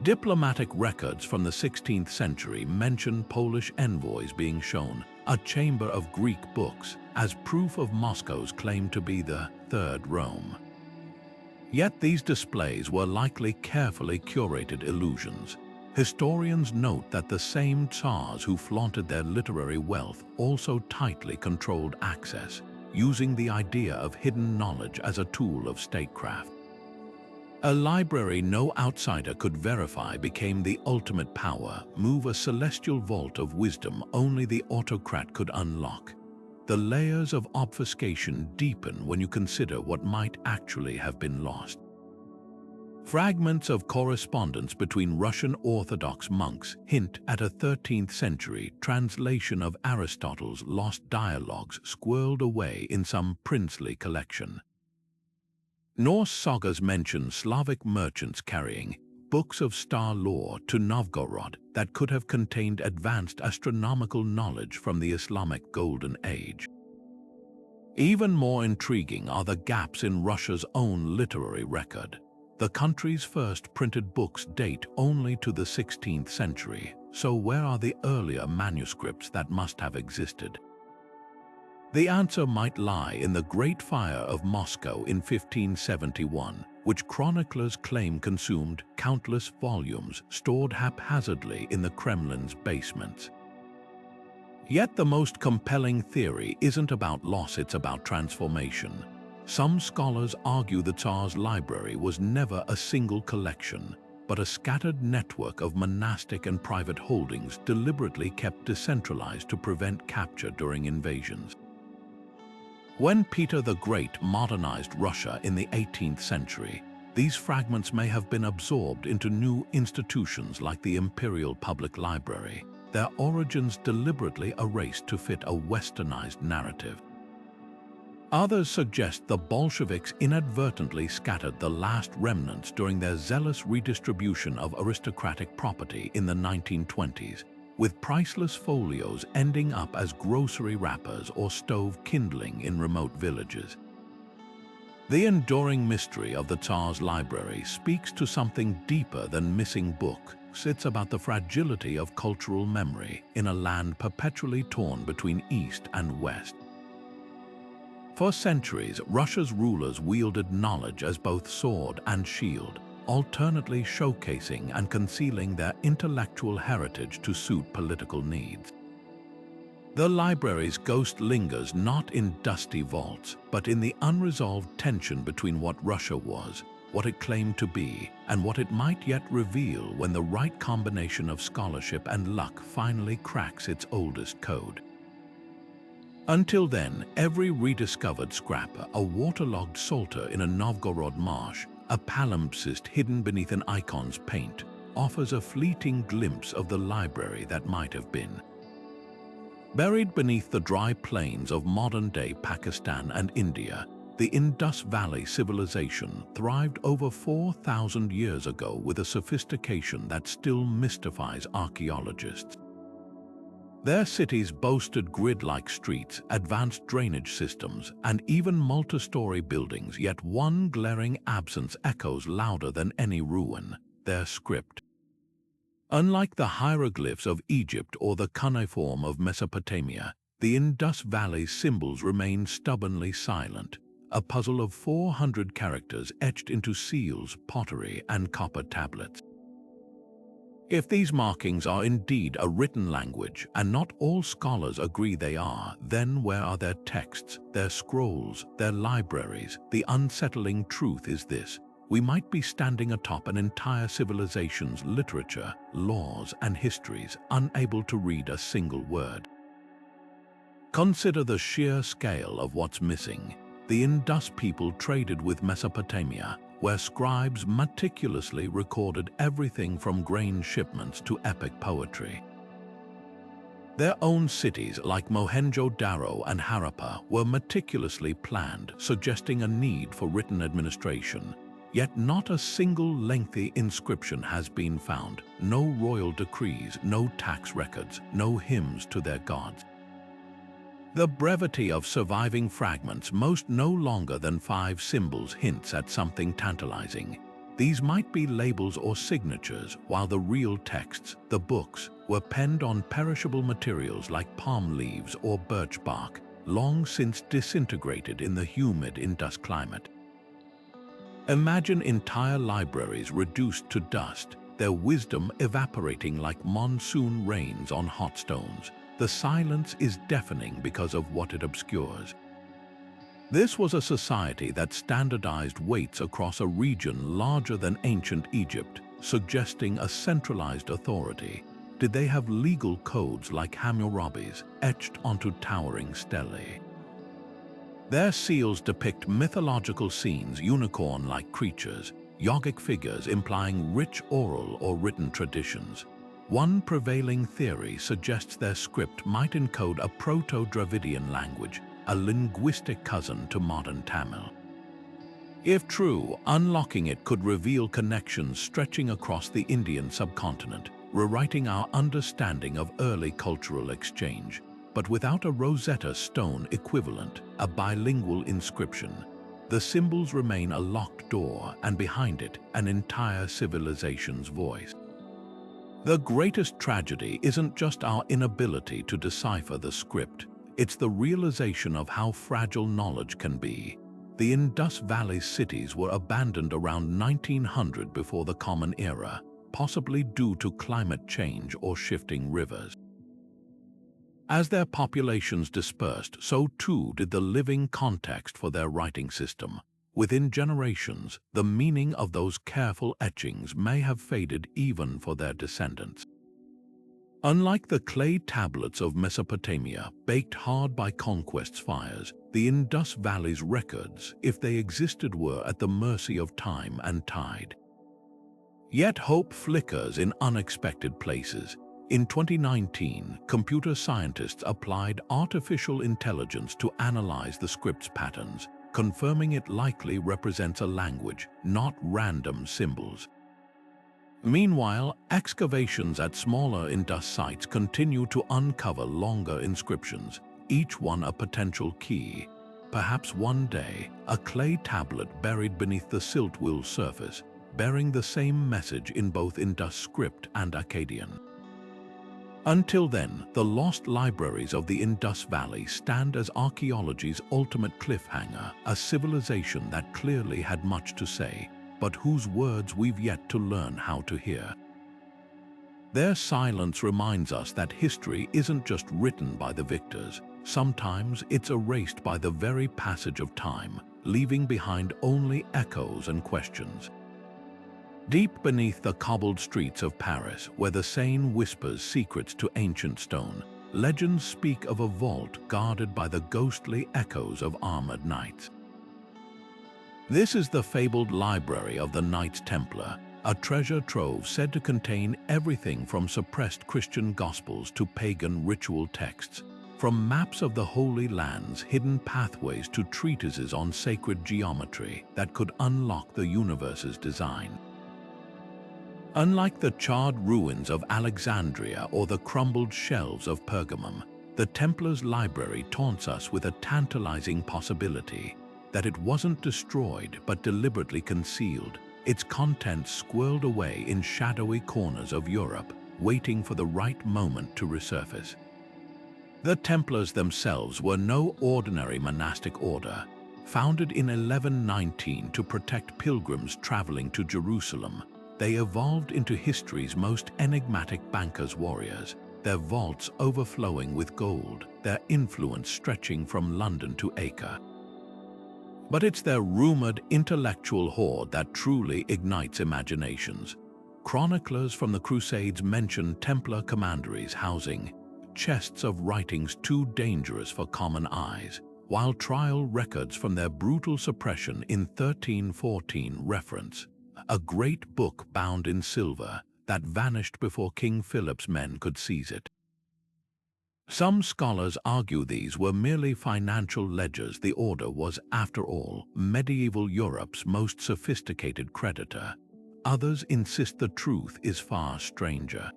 Diplomatic records from the 16th century mention Polish envoys being shown a chamber of Greek books as proof of Moscow's claim to be the Third Rome. Yet these displays were likely carefully curated illusions. Historians note that the same Tsars who flaunted their literary wealth also tightly controlled access, using the idea of hidden knowledge as a tool of statecraft. A library no outsider could verify became the ultimate power, move a celestial vault of wisdom only the autocrat could unlock. The layers of obfuscation deepen when you consider what might actually have been lost. Fragments of correspondence between Russian Orthodox monks hint at a 13th century translation of Aristotle's lost dialogues squirreled away in some princely collection. Norse sagas mention Slavic merchants carrying books of star lore to Novgorod that could have contained advanced astronomical knowledge from the Islamic Golden Age. Even more intriguing are the gaps in Russia's own literary record. The country's first printed books date only to the 16th century, so where are the earlier manuscripts that must have existed? The answer might lie in the Great Fire of Moscow in 1571, which chroniclers claim consumed countless volumes stored haphazardly in the Kremlin's basements. Yet the most compelling theory isn't about loss, it's about transformation. Some scholars argue the Tsar's library was never a single collection, but a scattered network of monastic and private holdings deliberately kept decentralized to prevent capture during invasions. When Peter the Great modernized Russia in the 18th century, these fragments may have been absorbed into new institutions like the Imperial Public Library, their origins deliberately erased to fit a westernized narrative. Others suggest the Bolsheviks inadvertently scattered the last remnants during their zealous redistribution of aristocratic property in the 1920s, with priceless folios ending up as grocery wrappers or stove kindling in remote villages. The enduring mystery of the Tsar's library speaks to something deeper than missing books. It's about the fragility of cultural memory in a land perpetually torn between East and West. For centuries, Russia's rulers wielded knowledge as both sword and shield, alternately showcasing and concealing their intellectual heritage to suit political needs. The library's ghost lingers not in dusty vaults, but in the unresolved tension between what Russia was, what it claimed to be, and what it might yet reveal when the right combination of scholarship and luck finally cracks its oldest code. Until then, every rediscovered scrap, a waterlogged psalter in a Novgorod marsh, a palimpsest hidden beneath an icon's paint, offers a fleeting glimpse of the library that might have been. Buried beneath the dry plains of modern-day Pakistan and India, the Indus Valley civilization thrived over 4,000 years ago with a sophistication that still mystifies archaeologists. Their cities boasted grid-like streets, advanced drainage systems, and even multi-story buildings, yet one glaring absence echoes louder than any ruin: their script. Unlike the hieroglyphs of Egypt or the cuneiform of Mesopotamia, the Indus Valley's symbols remain stubbornly silent, a puzzle of 400 characters etched into seals, pottery, and copper tablets. If these markings are indeed a written language, and not all scholars agree they are, then where are their texts, their scrolls, their libraries? The unsettling truth is this: we might be standing atop an entire civilization's literature, laws, and histories, unable to read a single word. Consider the sheer scale of what's missing. The Indus people traded with Mesopotamia, where scribes meticulously recorded everything from grain shipments to epic poetry. Their own cities, like Mohenjo-Daro and Harappa, were meticulously planned, suggesting a need for written administration. Yet not a single lengthy inscription has been found, no royal decrees, no tax records, no hymns to their gods. The brevity of surviving fragments, most no longer than 5 symbols, hints at something tantalizing. These might be labels or signatures, while the real texts, the books, were penned on perishable materials like palm leaves or birch bark, long since disintegrated in the humid Indus climate. Imagine entire libraries reduced to dust, their wisdom evaporating like monsoon rains on hot stones. The silence is deafening because of what it obscures. This was a society that standardized weights across a region larger than ancient Egypt, suggesting a centralized authority. Did they have legal codes like Hammurabi's, etched onto towering stelae? Their seals depict mythological scenes, unicorn-like creatures, yogic figures implying rich oral or written traditions. One prevailing theory suggests their script might encode a Proto-Dravidian language, a linguistic cousin to modern Tamil. If true, unlocking it could reveal connections stretching across the Indian subcontinent, rewriting our understanding of early cultural exchange. But without a Rosetta Stone equivalent, a bilingual inscription, the symbols remain a locked door, and behind it, an entire civilization's voice. The greatest tragedy isn't just our inability to decipher the script, it's the realization of how fragile knowledge can be. The Indus Valley cities were abandoned around 1900 before the Common Era, possibly due to climate change or shifting rivers. As their populations dispersed, so too did the living context for their writing system. Within generations, the meaning of those careful etchings may have faded even for their descendants. Unlike the clay tablets of Mesopotamia, baked hard by conquest's fires, the Indus Valley's records, if they existed, were at the mercy of time and tide. Yet hope flickers in unexpected places. In 2019, computer scientists applied artificial intelligence to analyze the script's patterns, confirming it likely represents a language, not random symbols. Meanwhile, excavations at smaller Indus sites continue to uncover longer inscriptions, each one a potential key. Perhaps one day, a clay tablet buried beneath the silt-will surface, bearing the same message in both Indus script and Akkadian. Until then, the lost libraries of the Indus Valley stand as archaeology's ultimate cliffhanger, a civilization that clearly had much to say, but whose words we've yet to learn how to hear. Their silence reminds us that history isn't just written by the victors. Sometimes it's erased by the very passage of time, leaving behind only echoes and questions. Deep beneath the cobbled streets of Paris, where the Seine whispers secrets to ancient stone, legends speak of a vault guarded by the ghostly echoes of armored knights. This is the fabled Library of the Knights Templar, a treasure trove said to contain everything from suppressed Christian gospels to pagan ritual texts, from maps of the Holy Land's hidden pathways to treatises on sacred geometry that could unlock the universe's design. Unlike the charred ruins of Alexandria or the crumbled shelves of Pergamum, the Templars' library taunts us with a tantalizing possibility that it wasn't destroyed but deliberately concealed, its contents squirreled away in shadowy corners of Europe, waiting for the right moment to resurface. The Templars themselves were no ordinary monastic order. Founded in 1119 to protect pilgrims traveling to Jerusalem, they evolved into history's most enigmatic bankers' warriors, their vaults overflowing with gold, their influence stretching from London to Acre. But it's their rumored intellectual hoard that truly ignites imaginations. Chroniclers from the Crusades mention Templar commanderies housing chests of writings too dangerous for common eyes, while trial records from their brutal suppression in 1314 reference a great book bound in silver that vanished before King Philip's men could seize it. Some scholars argue these were merely financial ledgers. The order was, after all, medieval Europe's most sophisticated creditor. Others insist the truth is far stranger.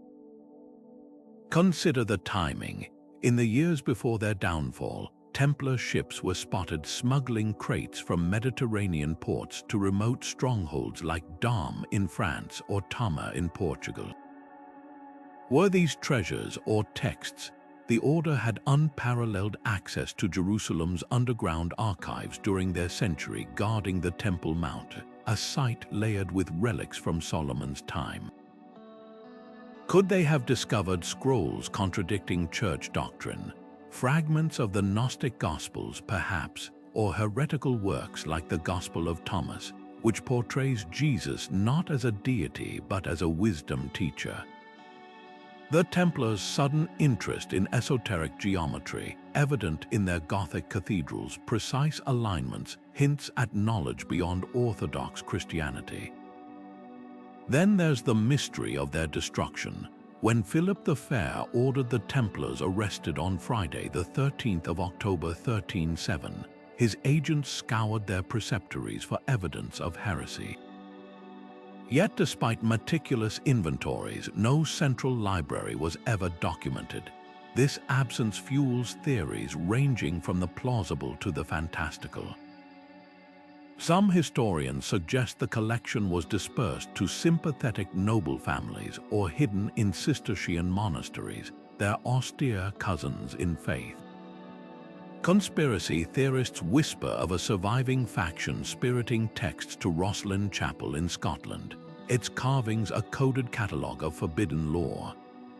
Consider the timing. In the years before their downfall, Templar ships were spotted smuggling crates from Mediterranean ports to remote strongholds like Dam in France or Tama in Portugal. Were these treasures or texts? The order had unparalleled access to Jerusalem's underground archives during their century, guarding the Temple Mount, a site layered with relics from Solomon's time. Could they have discovered scrolls contradicting church doctrine, fragments of the Gnostic Gospels perhaps, or heretical works like the Gospel of Thomas, which portrays Jesus not as a deity but as a wisdom teacher? The Templars' sudden interest in esoteric geometry, evident in their Gothic cathedrals' precise alignments, hints at knowledge beyond Orthodox Christianity. Then there's the mystery of their destruction. When Philip the Fair ordered the Templars arrested on Friday, the 13th of October 1307, his agents scoured their preceptories for evidence of heresy. Yet despite meticulous inventories, no central library was ever documented. This absence fuels theories ranging from the plausible to the fantastical. Some historians suggest the collection was dispersed to sympathetic noble families or hidden in Cistercian monasteries, their austere cousins in faith. Conspiracy theorists whisper of a surviving faction spiriting texts to Rosslyn Chapel in Scotland, its carvings a coded catalogue of forbidden lore.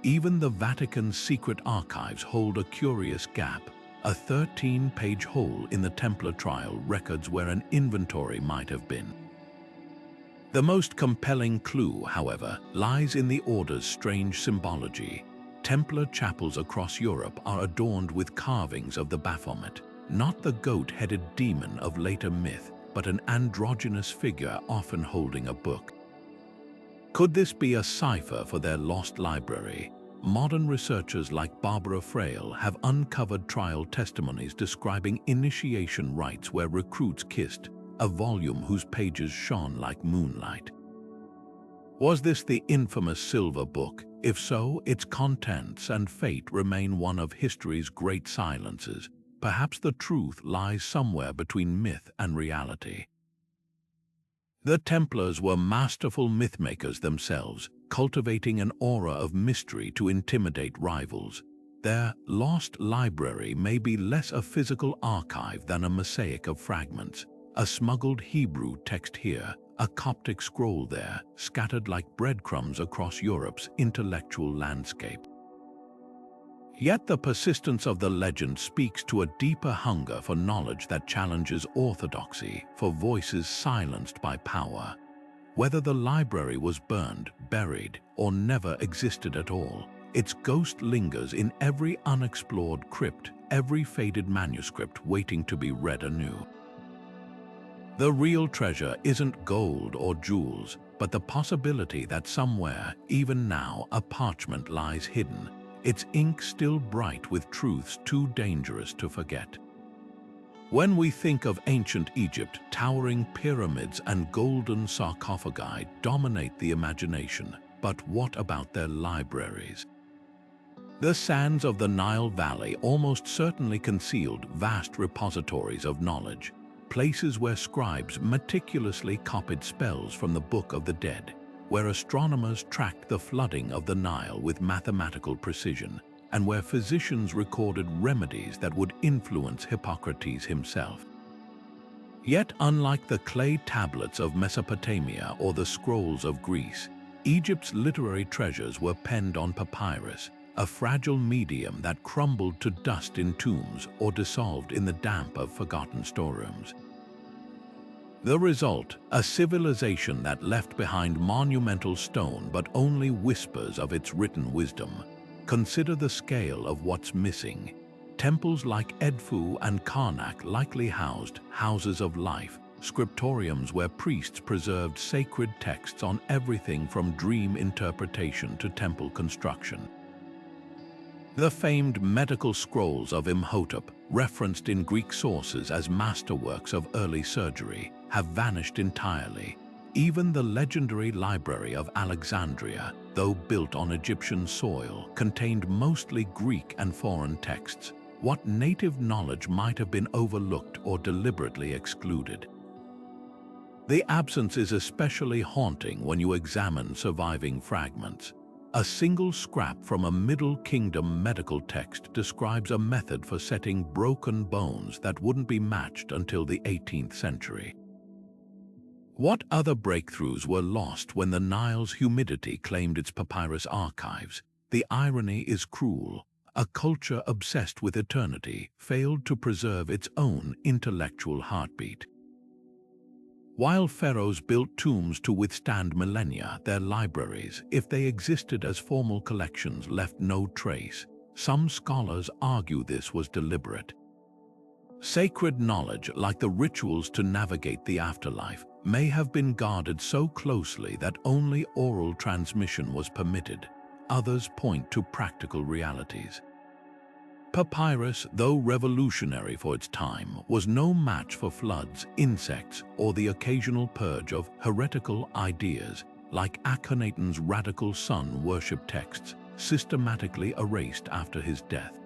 Even the Vatican's secret archives hold a curious gap, a 13-page hole in the Templar trial records where an inventory might have been. The most compelling clue, however, lies in the order's strange symbology. Templar chapels across Europe are adorned with carvings of the Baphomet, not the goat-headed demon of later myth, but an androgynous figure often holding a book. Could this be a cipher for their lost library? Modern researchers like Barbara Frail have uncovered trial testimonies describing initiation rites where recruits kissed, a volume whose pages shone like moonlight. Was this the infamous Silver Book? If so, its contents and fate remain one of history's great silences. Perhaps the truth lies somewhere between myth and reality. The Templars were masterful mythmakers themselves, cultivating an aura of mystery to intimidate rivals. Their lost library may be less a physical archive than a mosaic of fragments, a smuggled Hebrew text here, a Coptic scroll there, scattered like breadcrumbs across Europe's intellectual landscape. Yet the persistence of the legend speaks to a deeper hunger for knowledge that challenges orthodoxy, for voices silenced by power. Whether the library was burned, buried, or never existed at all, its ghost lingers in every unexplored crypt, every faded manuscript waiting to be read anew. The real treasure isn't gold or jewels, but the possibility that somewhere, even now, a parchment lies hidden, its ink still bright with truths too dangerous to forget. When we think of ancient Egypt, towering pyramids and golden sarcophagi dominate the imagination. But what about their libraries? The sands of the Nile Valley almost certainly concealed vast repositories of knowledge, places where scribes meticulously copied spells from the Book of the Dead, where astronomers tracked the flooding of the Nile with mathematical precision, and where physicians recorded remedies that would influence Hippocrates himself. Yet, unlike the clay tablets of Mesopotamia or the scrolls of Greece, Egypt's literary treasures were penned on papyrus, a fragile medium that crumbled to dust in tombs or dissolved in the damp of forgotten storerooms. The result, a civilization that left behind monumental stone but only whispers of its written wisdom. Consider the scale of what's missing. Temples like Edfu and Karnak likely housed houses of life, scriptoriums where priests preserved sacred texts on everything from dream interpretation to temple construction. The famed medical scrolls of Imhotep, referenced in Greek sources as masterworks of early surgery, have vanished entirely. Even the legendary Library of Alexandria, though built on Egyptian soil, contained mostly Greek and foreign texts, what native knowledge might have been overlooked or deliberately excluded. The absence is especially haunting when you examine surviving fragments. A single scrap from a Middle Kingdom medical text describes a method for setting broken bones that wouldn't be matched until the 18th century. What other breakthroughs were lost when the Nile's humidity claimed its papyrus archives? The irony is cruel. A culture obsessed with eternity failed to preserve its own intellectual heartbeat. While pharaohs built tombs to withstand millennia, their libraries, if they existed as formal collections, left no trace. Some scholars argue this was deliberate. Sacred knowledge, like the rituals to navigate the afterlife, may have been guarded so closely that only oral transmission was permitted. Others point to practical realities. Papyrus, though revolutionary for its time, was no match for floods, insects, or the occasional purge of heretical ideas, like Akhenaten's radical sun worship texts, systematically erased after his death.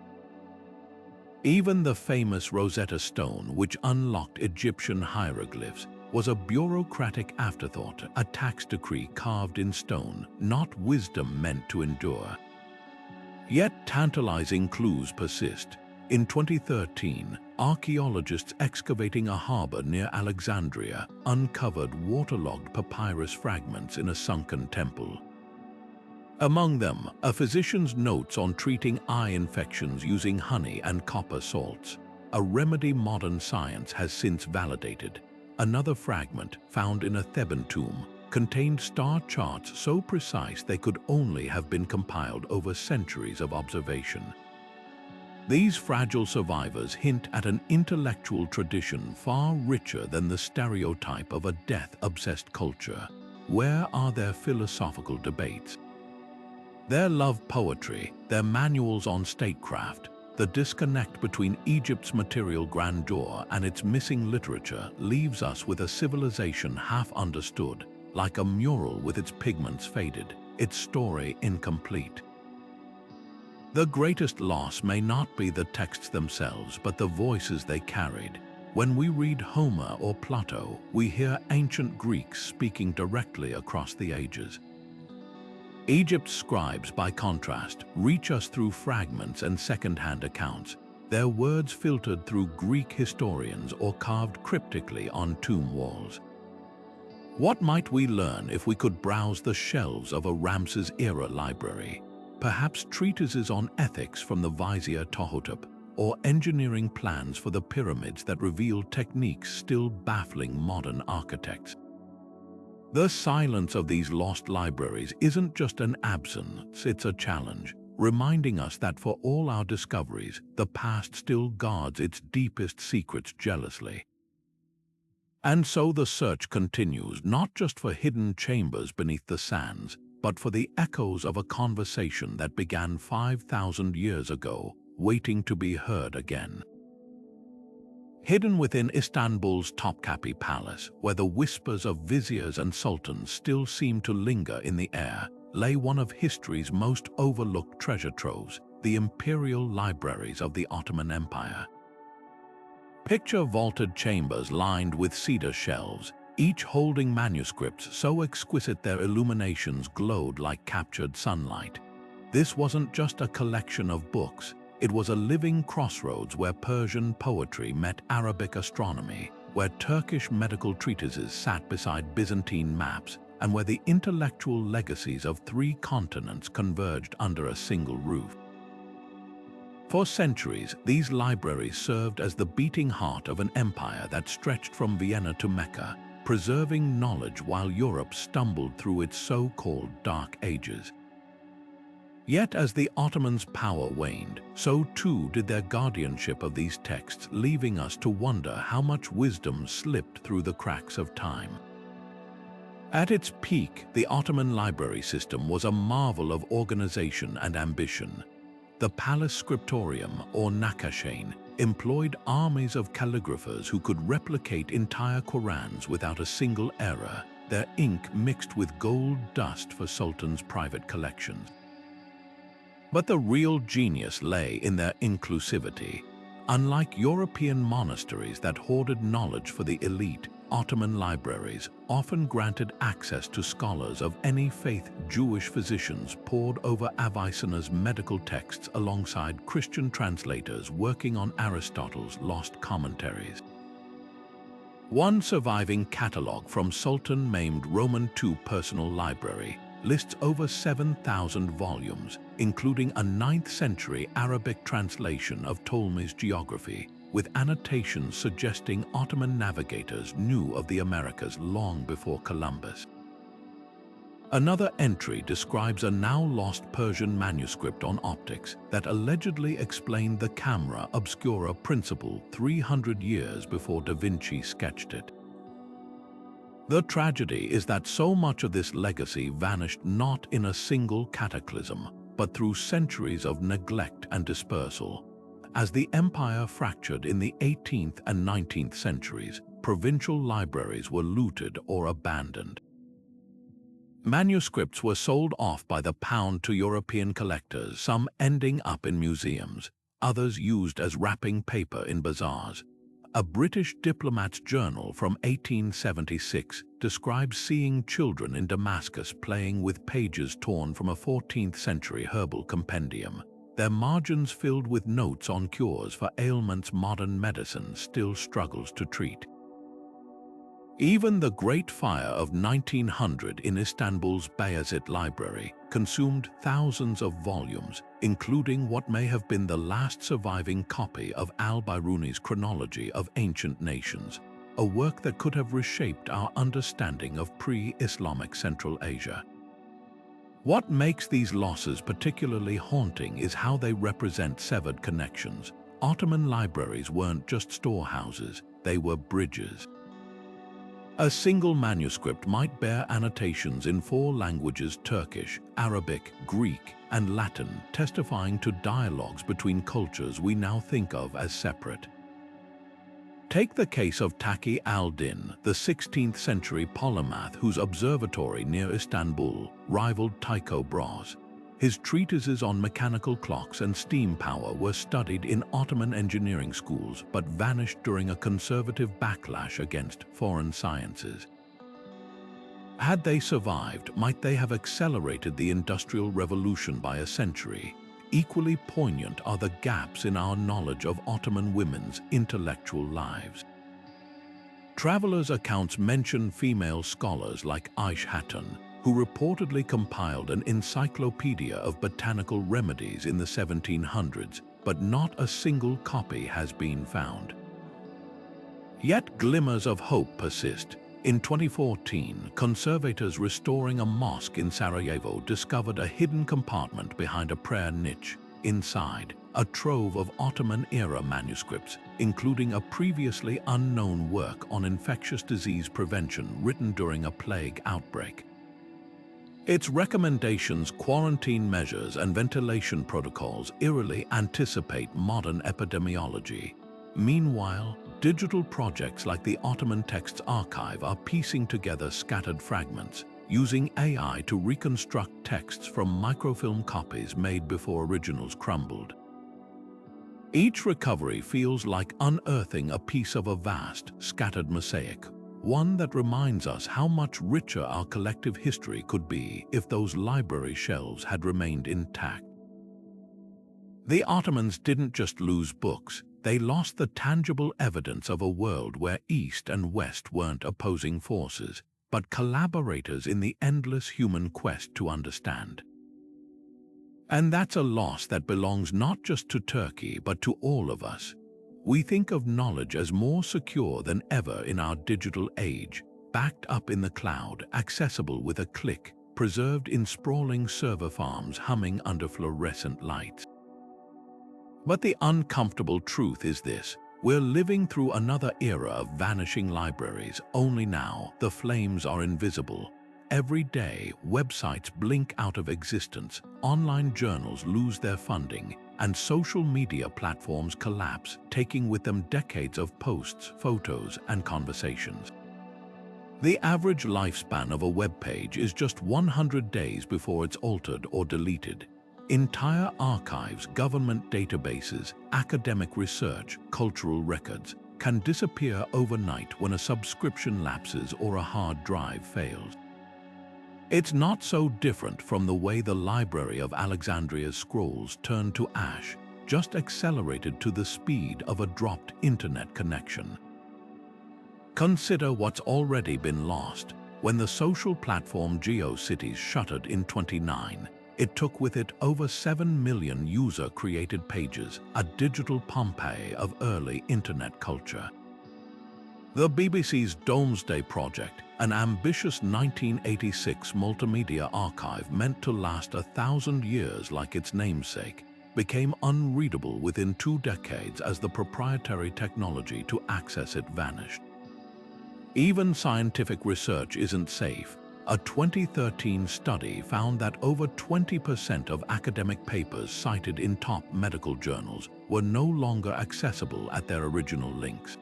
Even the famous Rosetta Stone, which unlocked Egyptian hieroglyphs, was a bureaucratic afterthought, a tax decree carved in stone, not wisdom meant to endure. Yet tantalizing clues persist. In 2013, archaeologists excavating a harbor near Alexandria uncovered waterlogged papyrus fragments in a sunken temple. Among them, a physician's notes on treating eye infections using honey and copper salts, a remedy modern science has since validated. Another fragment, found in a Theban tomb, contained star charts so precise they could only have been compiled over centuries of observation. These fragile survivors hint at an intellectual tradition far richer than the stereotype of a death-obsessed culture. Where are their philosophical debates? Their love poetry, their manuals on statecraft, the disconnect between Egypt's material grandeur and its missing literature leaves us with a civilization half understood, like a mural with its pigments faded, its story incomplete. The greatest loss may not be the texts themselves, but the voices they carried. When we read Homer or Plato, we hear ancient Greeks speaking directly across the ages. Egypt's scribes, by contrast, reach us through fragments and second-hand accounts, their words filtered through Greek historians or carved cryptically on tomb walls. What might we learn if we could browse the shelves of a Ramses-era library? Perhaps treatises on ethics from the Vizier Tohotep, or engineering plans for the pyramids that reveal techniques still baffling modern architects. The silence of these lost libraries isn't just an absence, it's a challenge, reminding us that for all our discoveries, the past still guards its deepest secrets jealously. And so the search continues, not just for hidden chambers beneath the sands, but for the echoes of a conversation that began 5,000 years ago, waiting to be heard again. Hidden within Istanbul's Topkapi Palace, where the whispers of viziers and sultans still seem to linger in the air, lay one of history's most overlooked treasure troves, the Imperial Libraries of the Ottoman Empire. Picture vaulted chambers lined with cedar shelves, each holding manuscripts so exquisite their illuminations glowed like captured sunlight. This wasn't just a collection of books, it was a living crossroads where Persian poetry met Arabic astronomy, where Turkish medical treatises sat beside Byzantine maps, and where the intellectual legacies of 3 continents converged under a single roof. For centuries, these libraries served as the beating heart of an empire that stretched from Vienna to Mecca, preserving knowledge while Europe stumbled through its so-called Dark Ages. Yet as the Ottomans' power waned, so too did their guardianship of these texts, leaving us to wonder how much wisdom slipped through the cracks of time. At its peak, the Ottoman library system was a marvel of organization and ambition. The Palace Scriptorium, or Nakashain, employed armies of calligraphers who could replicate entire Qurans without a single error, their ink mixed with gold dust for sultans' private collections. But the real genius lay in their inclusivity. Unlike European monasteries that hoarded knowledge for the elite, Ottoman libraries often granted access to scholars of any faith. Jewish physicians pored over Avicenna's medical texts alongside Christian translators working on Aristotle's lost commentaries. One surviving catalogue from Sultan Mehmed Roman II Personal Library lists over 7,000 volumes, including a 9th-century Arabic translation of Ptolemy's geography, with annotations suggesting Ottoman navigators knew of the Americas long before Columbus. Another entry describes a now-lost Persian manuscript on optics that allegedly explained the camera obscura principle 300 years before Da Vinci sketched it. The tragedy is that so much of this legacy vanished not in a single cataclysm, but through centuries of neglect and dispersal. As the empire fractured in the 18th and 19th centuries, provincial libraries were looted or abandoned. Manuscripts were sold off by the pound to European collectors, some ending up in museums, others used as wrapping paper in bazaars. A British diplomat's journal from 1876 describes seeing children in Damascus playing with pages torn from a 14th-century herbal compendium, their margins filled with notes on cures for ailments modern medicine still struggles to treat. Even the Great Fire of 1900 in Istanbul's Bayezid Library consumed thousands of volumes, including what may have been the last surviving copy of al-Biruni's Chronology of Ancient Nations, a work that could have reshaped our understanding of pre-Islamic Central Asia. What makes these losses particularly haunting is how they represent severed connections. Ottoman libraries weren't just storehouses, they were bridges. A single manuscript might bear annotations in 4 languages: Turkish, Arabic, Greek, and Latin, testifying to dialogues between cultures we now think of as separate. Take the case of Taqi al-Din, the 16th-century polymath whose observatory near Istanbul rivaled Tycho Brahe's. His treatises on mechanical clocks and steam power were studied in Ottoman engineering schools but vanished during a conservative backlash against foreign sciences. Had they survived, might they have accelerated the Industrial Revolution by a century? Equally poignant are the gaps in our knowledge of Ottoman women's intellectual lives. Travelers' accounts mention female scholars like Ayşe Hatun, who reportedly compiled an encyclopedia of botanical remedies in the 1700s, but not a single copy has been found. Yet glimmers of hope persist. In 2014, conservators restoring a mosque in Sarajevo discovered a hidden compartment behind a prayer niche. Inside, a trove of Ottoman-era manuscripts, including a previously unknown work on infectious disease prevention written during a plague outbreak. Its recommendations, quarantine measures, and ventilation protocols eerily anticipate modern epidemiology. Meanwhile, digital projects like the Ottoman Texts Archive are piecing together scattered fragments, using AI to reconstruct texts from microfilm copies made before originals crumbled. Each recovery feels like unearthing a piece of a vast, scattered mosaic, one that reminds us how much richer our collective history could be if those library shelves had remained intact. The Ottomans didn't just lose books, they lost the tangible evidence of a world where East and West weren't opposing forces, but collaborators in the endless human quest to understand. And that's a loss that belongs not just to Turkey, but to all of us. We think of knowledge as more secure than ever in our digital age, backed up in the cloud, accessible with a click, preserved in sprawling server farms humming under fluorescent lights. But the uncomfortable truth is this: we're living through another era of vanishing libraries, only now the flames are invisible. Every day, websites blink out of existence, online journals lose their funding, and social media platforms collapse, taking with them decades of posts, photos, and conversations. The average lifespan of a web page is just 100 days before it's altered or deleted. Entire archives, government databases, academic research, cultural records can disappear overnight when a subscription lapses or a hard drive fails. It's not so different from the way the Library of Alexandria's scrolls turned to ash, just accelerated to the speed of a dropped internet connection. Consider what's already been lost. When the social platform GeoCities shuttered in 2009, it took with it over 7 million user-created pages, a digital Pompeii of early internet culture. The BBC's Domesday Project, an ambitious 1986 multimedia archive meant to last 1,000 years like its namesake, became unreadable within 2 decades as the proprietary technology to access it vanished. Even scientific research isn't safe. A 2013 study found that over 20% of academic papers cited in top medical journals were no longer accessible at their original links.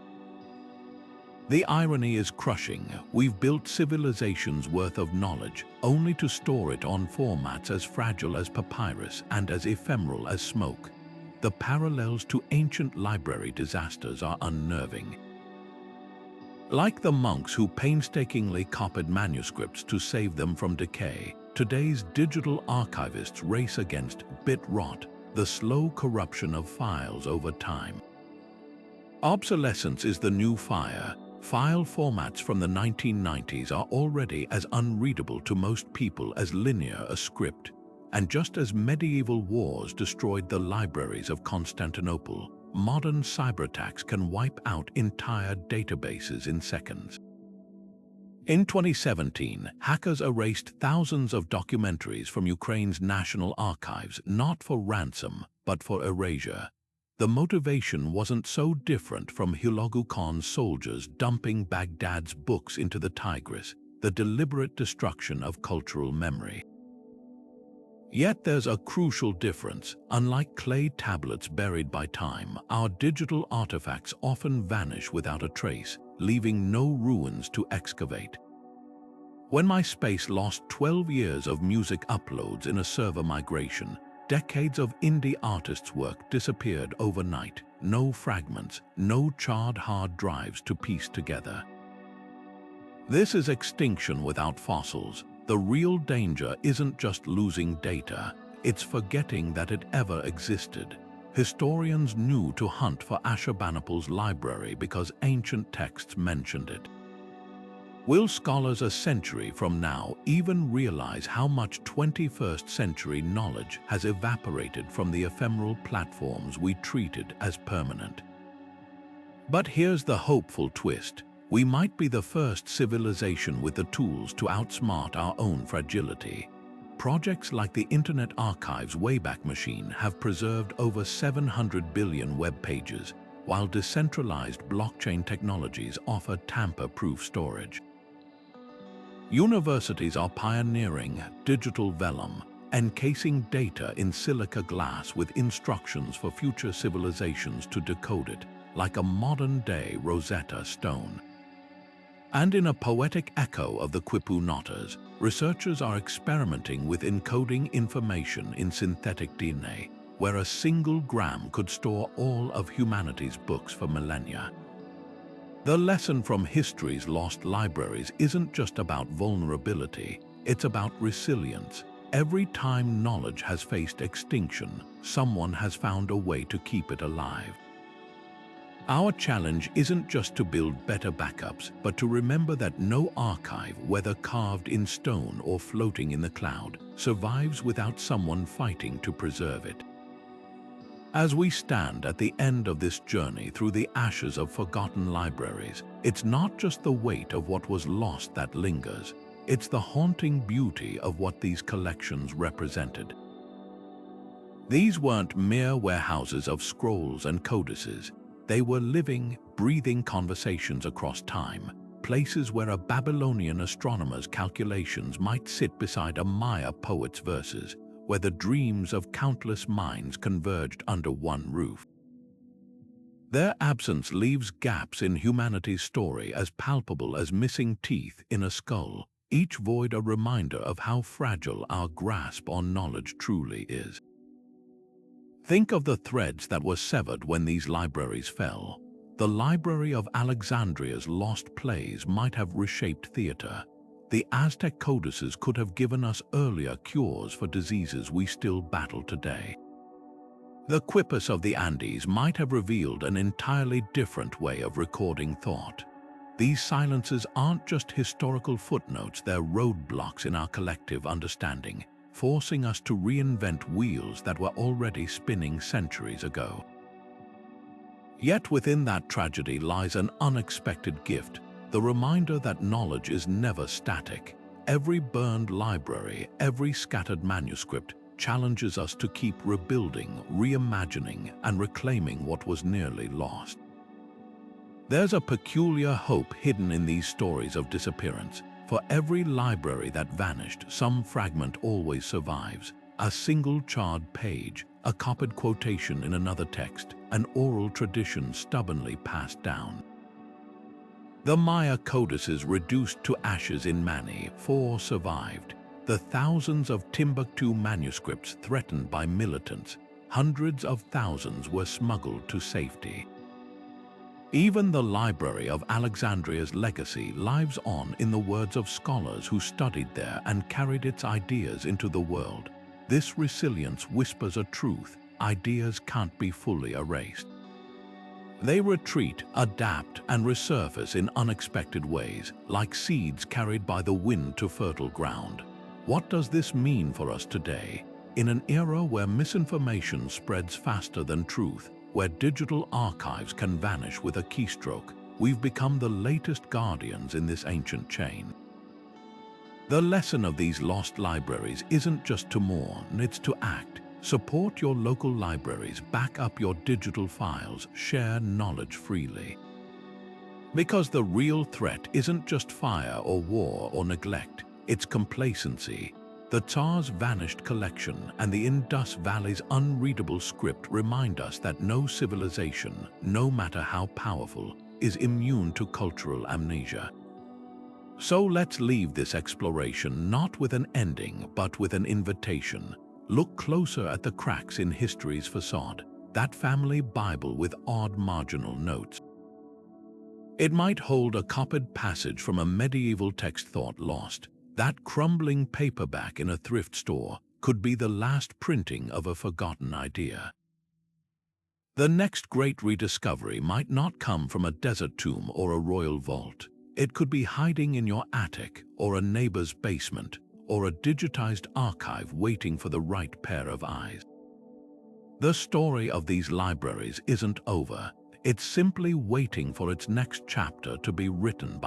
The irony is crushing. We've built civilizations' worth of knowledge only to store it on formats as fragile as papyrus and as ephemeral as smoke. The parallels to ancient library disasters are unnerving. Like the monks who painstakingly copied manuscripts to save them from decay, today's digital archivists race against bit rot, the slow corruption of files over time. Obsolescence is the new fire. File formats from the 1990s are already as unreadable to most people as linear a script. And just as medieval wars destroyed the libraries of Constantinople, modern cyberattacks can wipe out entire databases in seconds. In 2017, hackers erased thousands of documentaries from Ukraine's national archives, not for ransom, but for erasure. The motivation wasn't so different from Hulagu Khan's soldiers dumping Baghdad's books into the Tigris, the deliberate destruction of cultural memory. Yet there's a crucial difference. Unlike clay tablets buried by time, our digital artifacts often vanish without a trace, leaving no ruins to excavate. When MySpace lost 12 years of music uploads in a server migration, decades of indie artists' work disappeared overnight. No fragments, no charred hard drives to piece together. This is extinction without fossils. The real danger isn't just losing data, it's forgetting that it ever existed. Historians knew to hunt for Ashurbanipal's library because ancient texts mentioned it. Will scholars a century from now even realize how much 21st century knowledge has evaporated from the ephemeral platforms we treated as permanent? But here's the hopeful twist. We might be the first civilization with the tools to outsmart our own fragility. Projects like the Internet Archive's Wayback Machine have preserved over 700 billion web pages, while decentralized blockchain technologies offer tamper-proof storage. Universities are pioneering digital vellum, encasing data in silica glass with instructions for future civilizations to decode it, like a modern-day Rosetta Stone. And in a poetic echo of the Quipus Notas, researchers are experimenting with encoding information in synthetic DNA, where a single gram could store all of humanity's books for millennia. The lesson from history's lost libraries isn't just about vulnerability, it's about resilience. Every time knowledge has faced extinction, someone has found a way to keep it alive. Our challenge isn't just to build better backups, but to remember that no archive, whether carved in stone or floating in the cloud, survives without someone fighting to preserve it. As we stand at the end of this journey through the ashes of forgotten libraries, it's not just the weight of what was lost that lingers, it's the haunting beauty of what these collections represented. These weren't mere warehouses of scrolls and codices. They were living, breathing conversations across time, places where a Babylonian astronomer's calculations might sit beside a Maya poet's verses, where the dreams of countless minds converged under one roof. Their absence leaves gaps in humanity's story as palpable as missing teeth in a skull, each void a reminder of how fragile our grasp on knowledge truly is. Think of the threads that were severed when these libraries fell. The Library of Alexandria's lost plays might have reshaped theater. The Aztec codices could have given us earlier cures for diseases we still battle today. The Quipus of the Andes might have revealed an entirely different way of recording thought. These silences aren't just historical footnotes, they're roadblocks in our collective understanding, forcing us to reinvent wheels that were already spinning centuries ago. Yet within that tragedy lies an unexpected gift, the reminder that knowledge is never static. Every burned library, every scattered manuscript challenges us to keep rebuilding, reimagining, and reclaiming what was nearly lost. There's a peculiar hope hidden in these stories of disappearance. For every library that vanished, some fragment always survives. A single charred page, a copied quotation in another text, an oral tradition stubbornly passed down. The Maya codices reduced to ashes in Mani, 4 survived. The thousands of Timbuktu manuscripts threatened by militants, hundreds of thousands were smuggled to safety. Even the Library of Alexandria's legacy lives on in the words of scholars who studied there and carried its ideas into the world. This resilience whispers a truth: ideas can't be fully erased. They retreat, adapt, and resurface in unexpected ways, like seeds carried by the wind to fertile ground. What does this mean for us today? In an era where misinformation spreads faster than truth, where digital archives can vanish with a keystroke, we've become the latest guardians in this ancient chain. The lesson of these lost libraries isn't just to mourn, it's to act. Support your local libraries, back up your digital files, share knowledge freely. Because the real threat isn't just fire or war or neglect, it's complacency. The Tsar's vanished collection and the Indus Valley's unreadable script remind us that no civilization, no matter how powerful, is immune to cultural amnesia. So let's leave this exploration not with an ending, but with an invitation. Look closer at the cracks in history's facade, that family Bible with odd marginal notes. It might hold a copied passage from a medieval text thought lost. That crumbling paperback in a thrift store could be the last printing of a forgotten idea. The next great rediscovery might not come from a desert tomb or a royal vault. It could be hiding in your attic or a neighbor's basement, or a digitized archive waiting for the right pair of eyes. The story of these libraries isn't over. It's simply waiting for its next chapter to be written by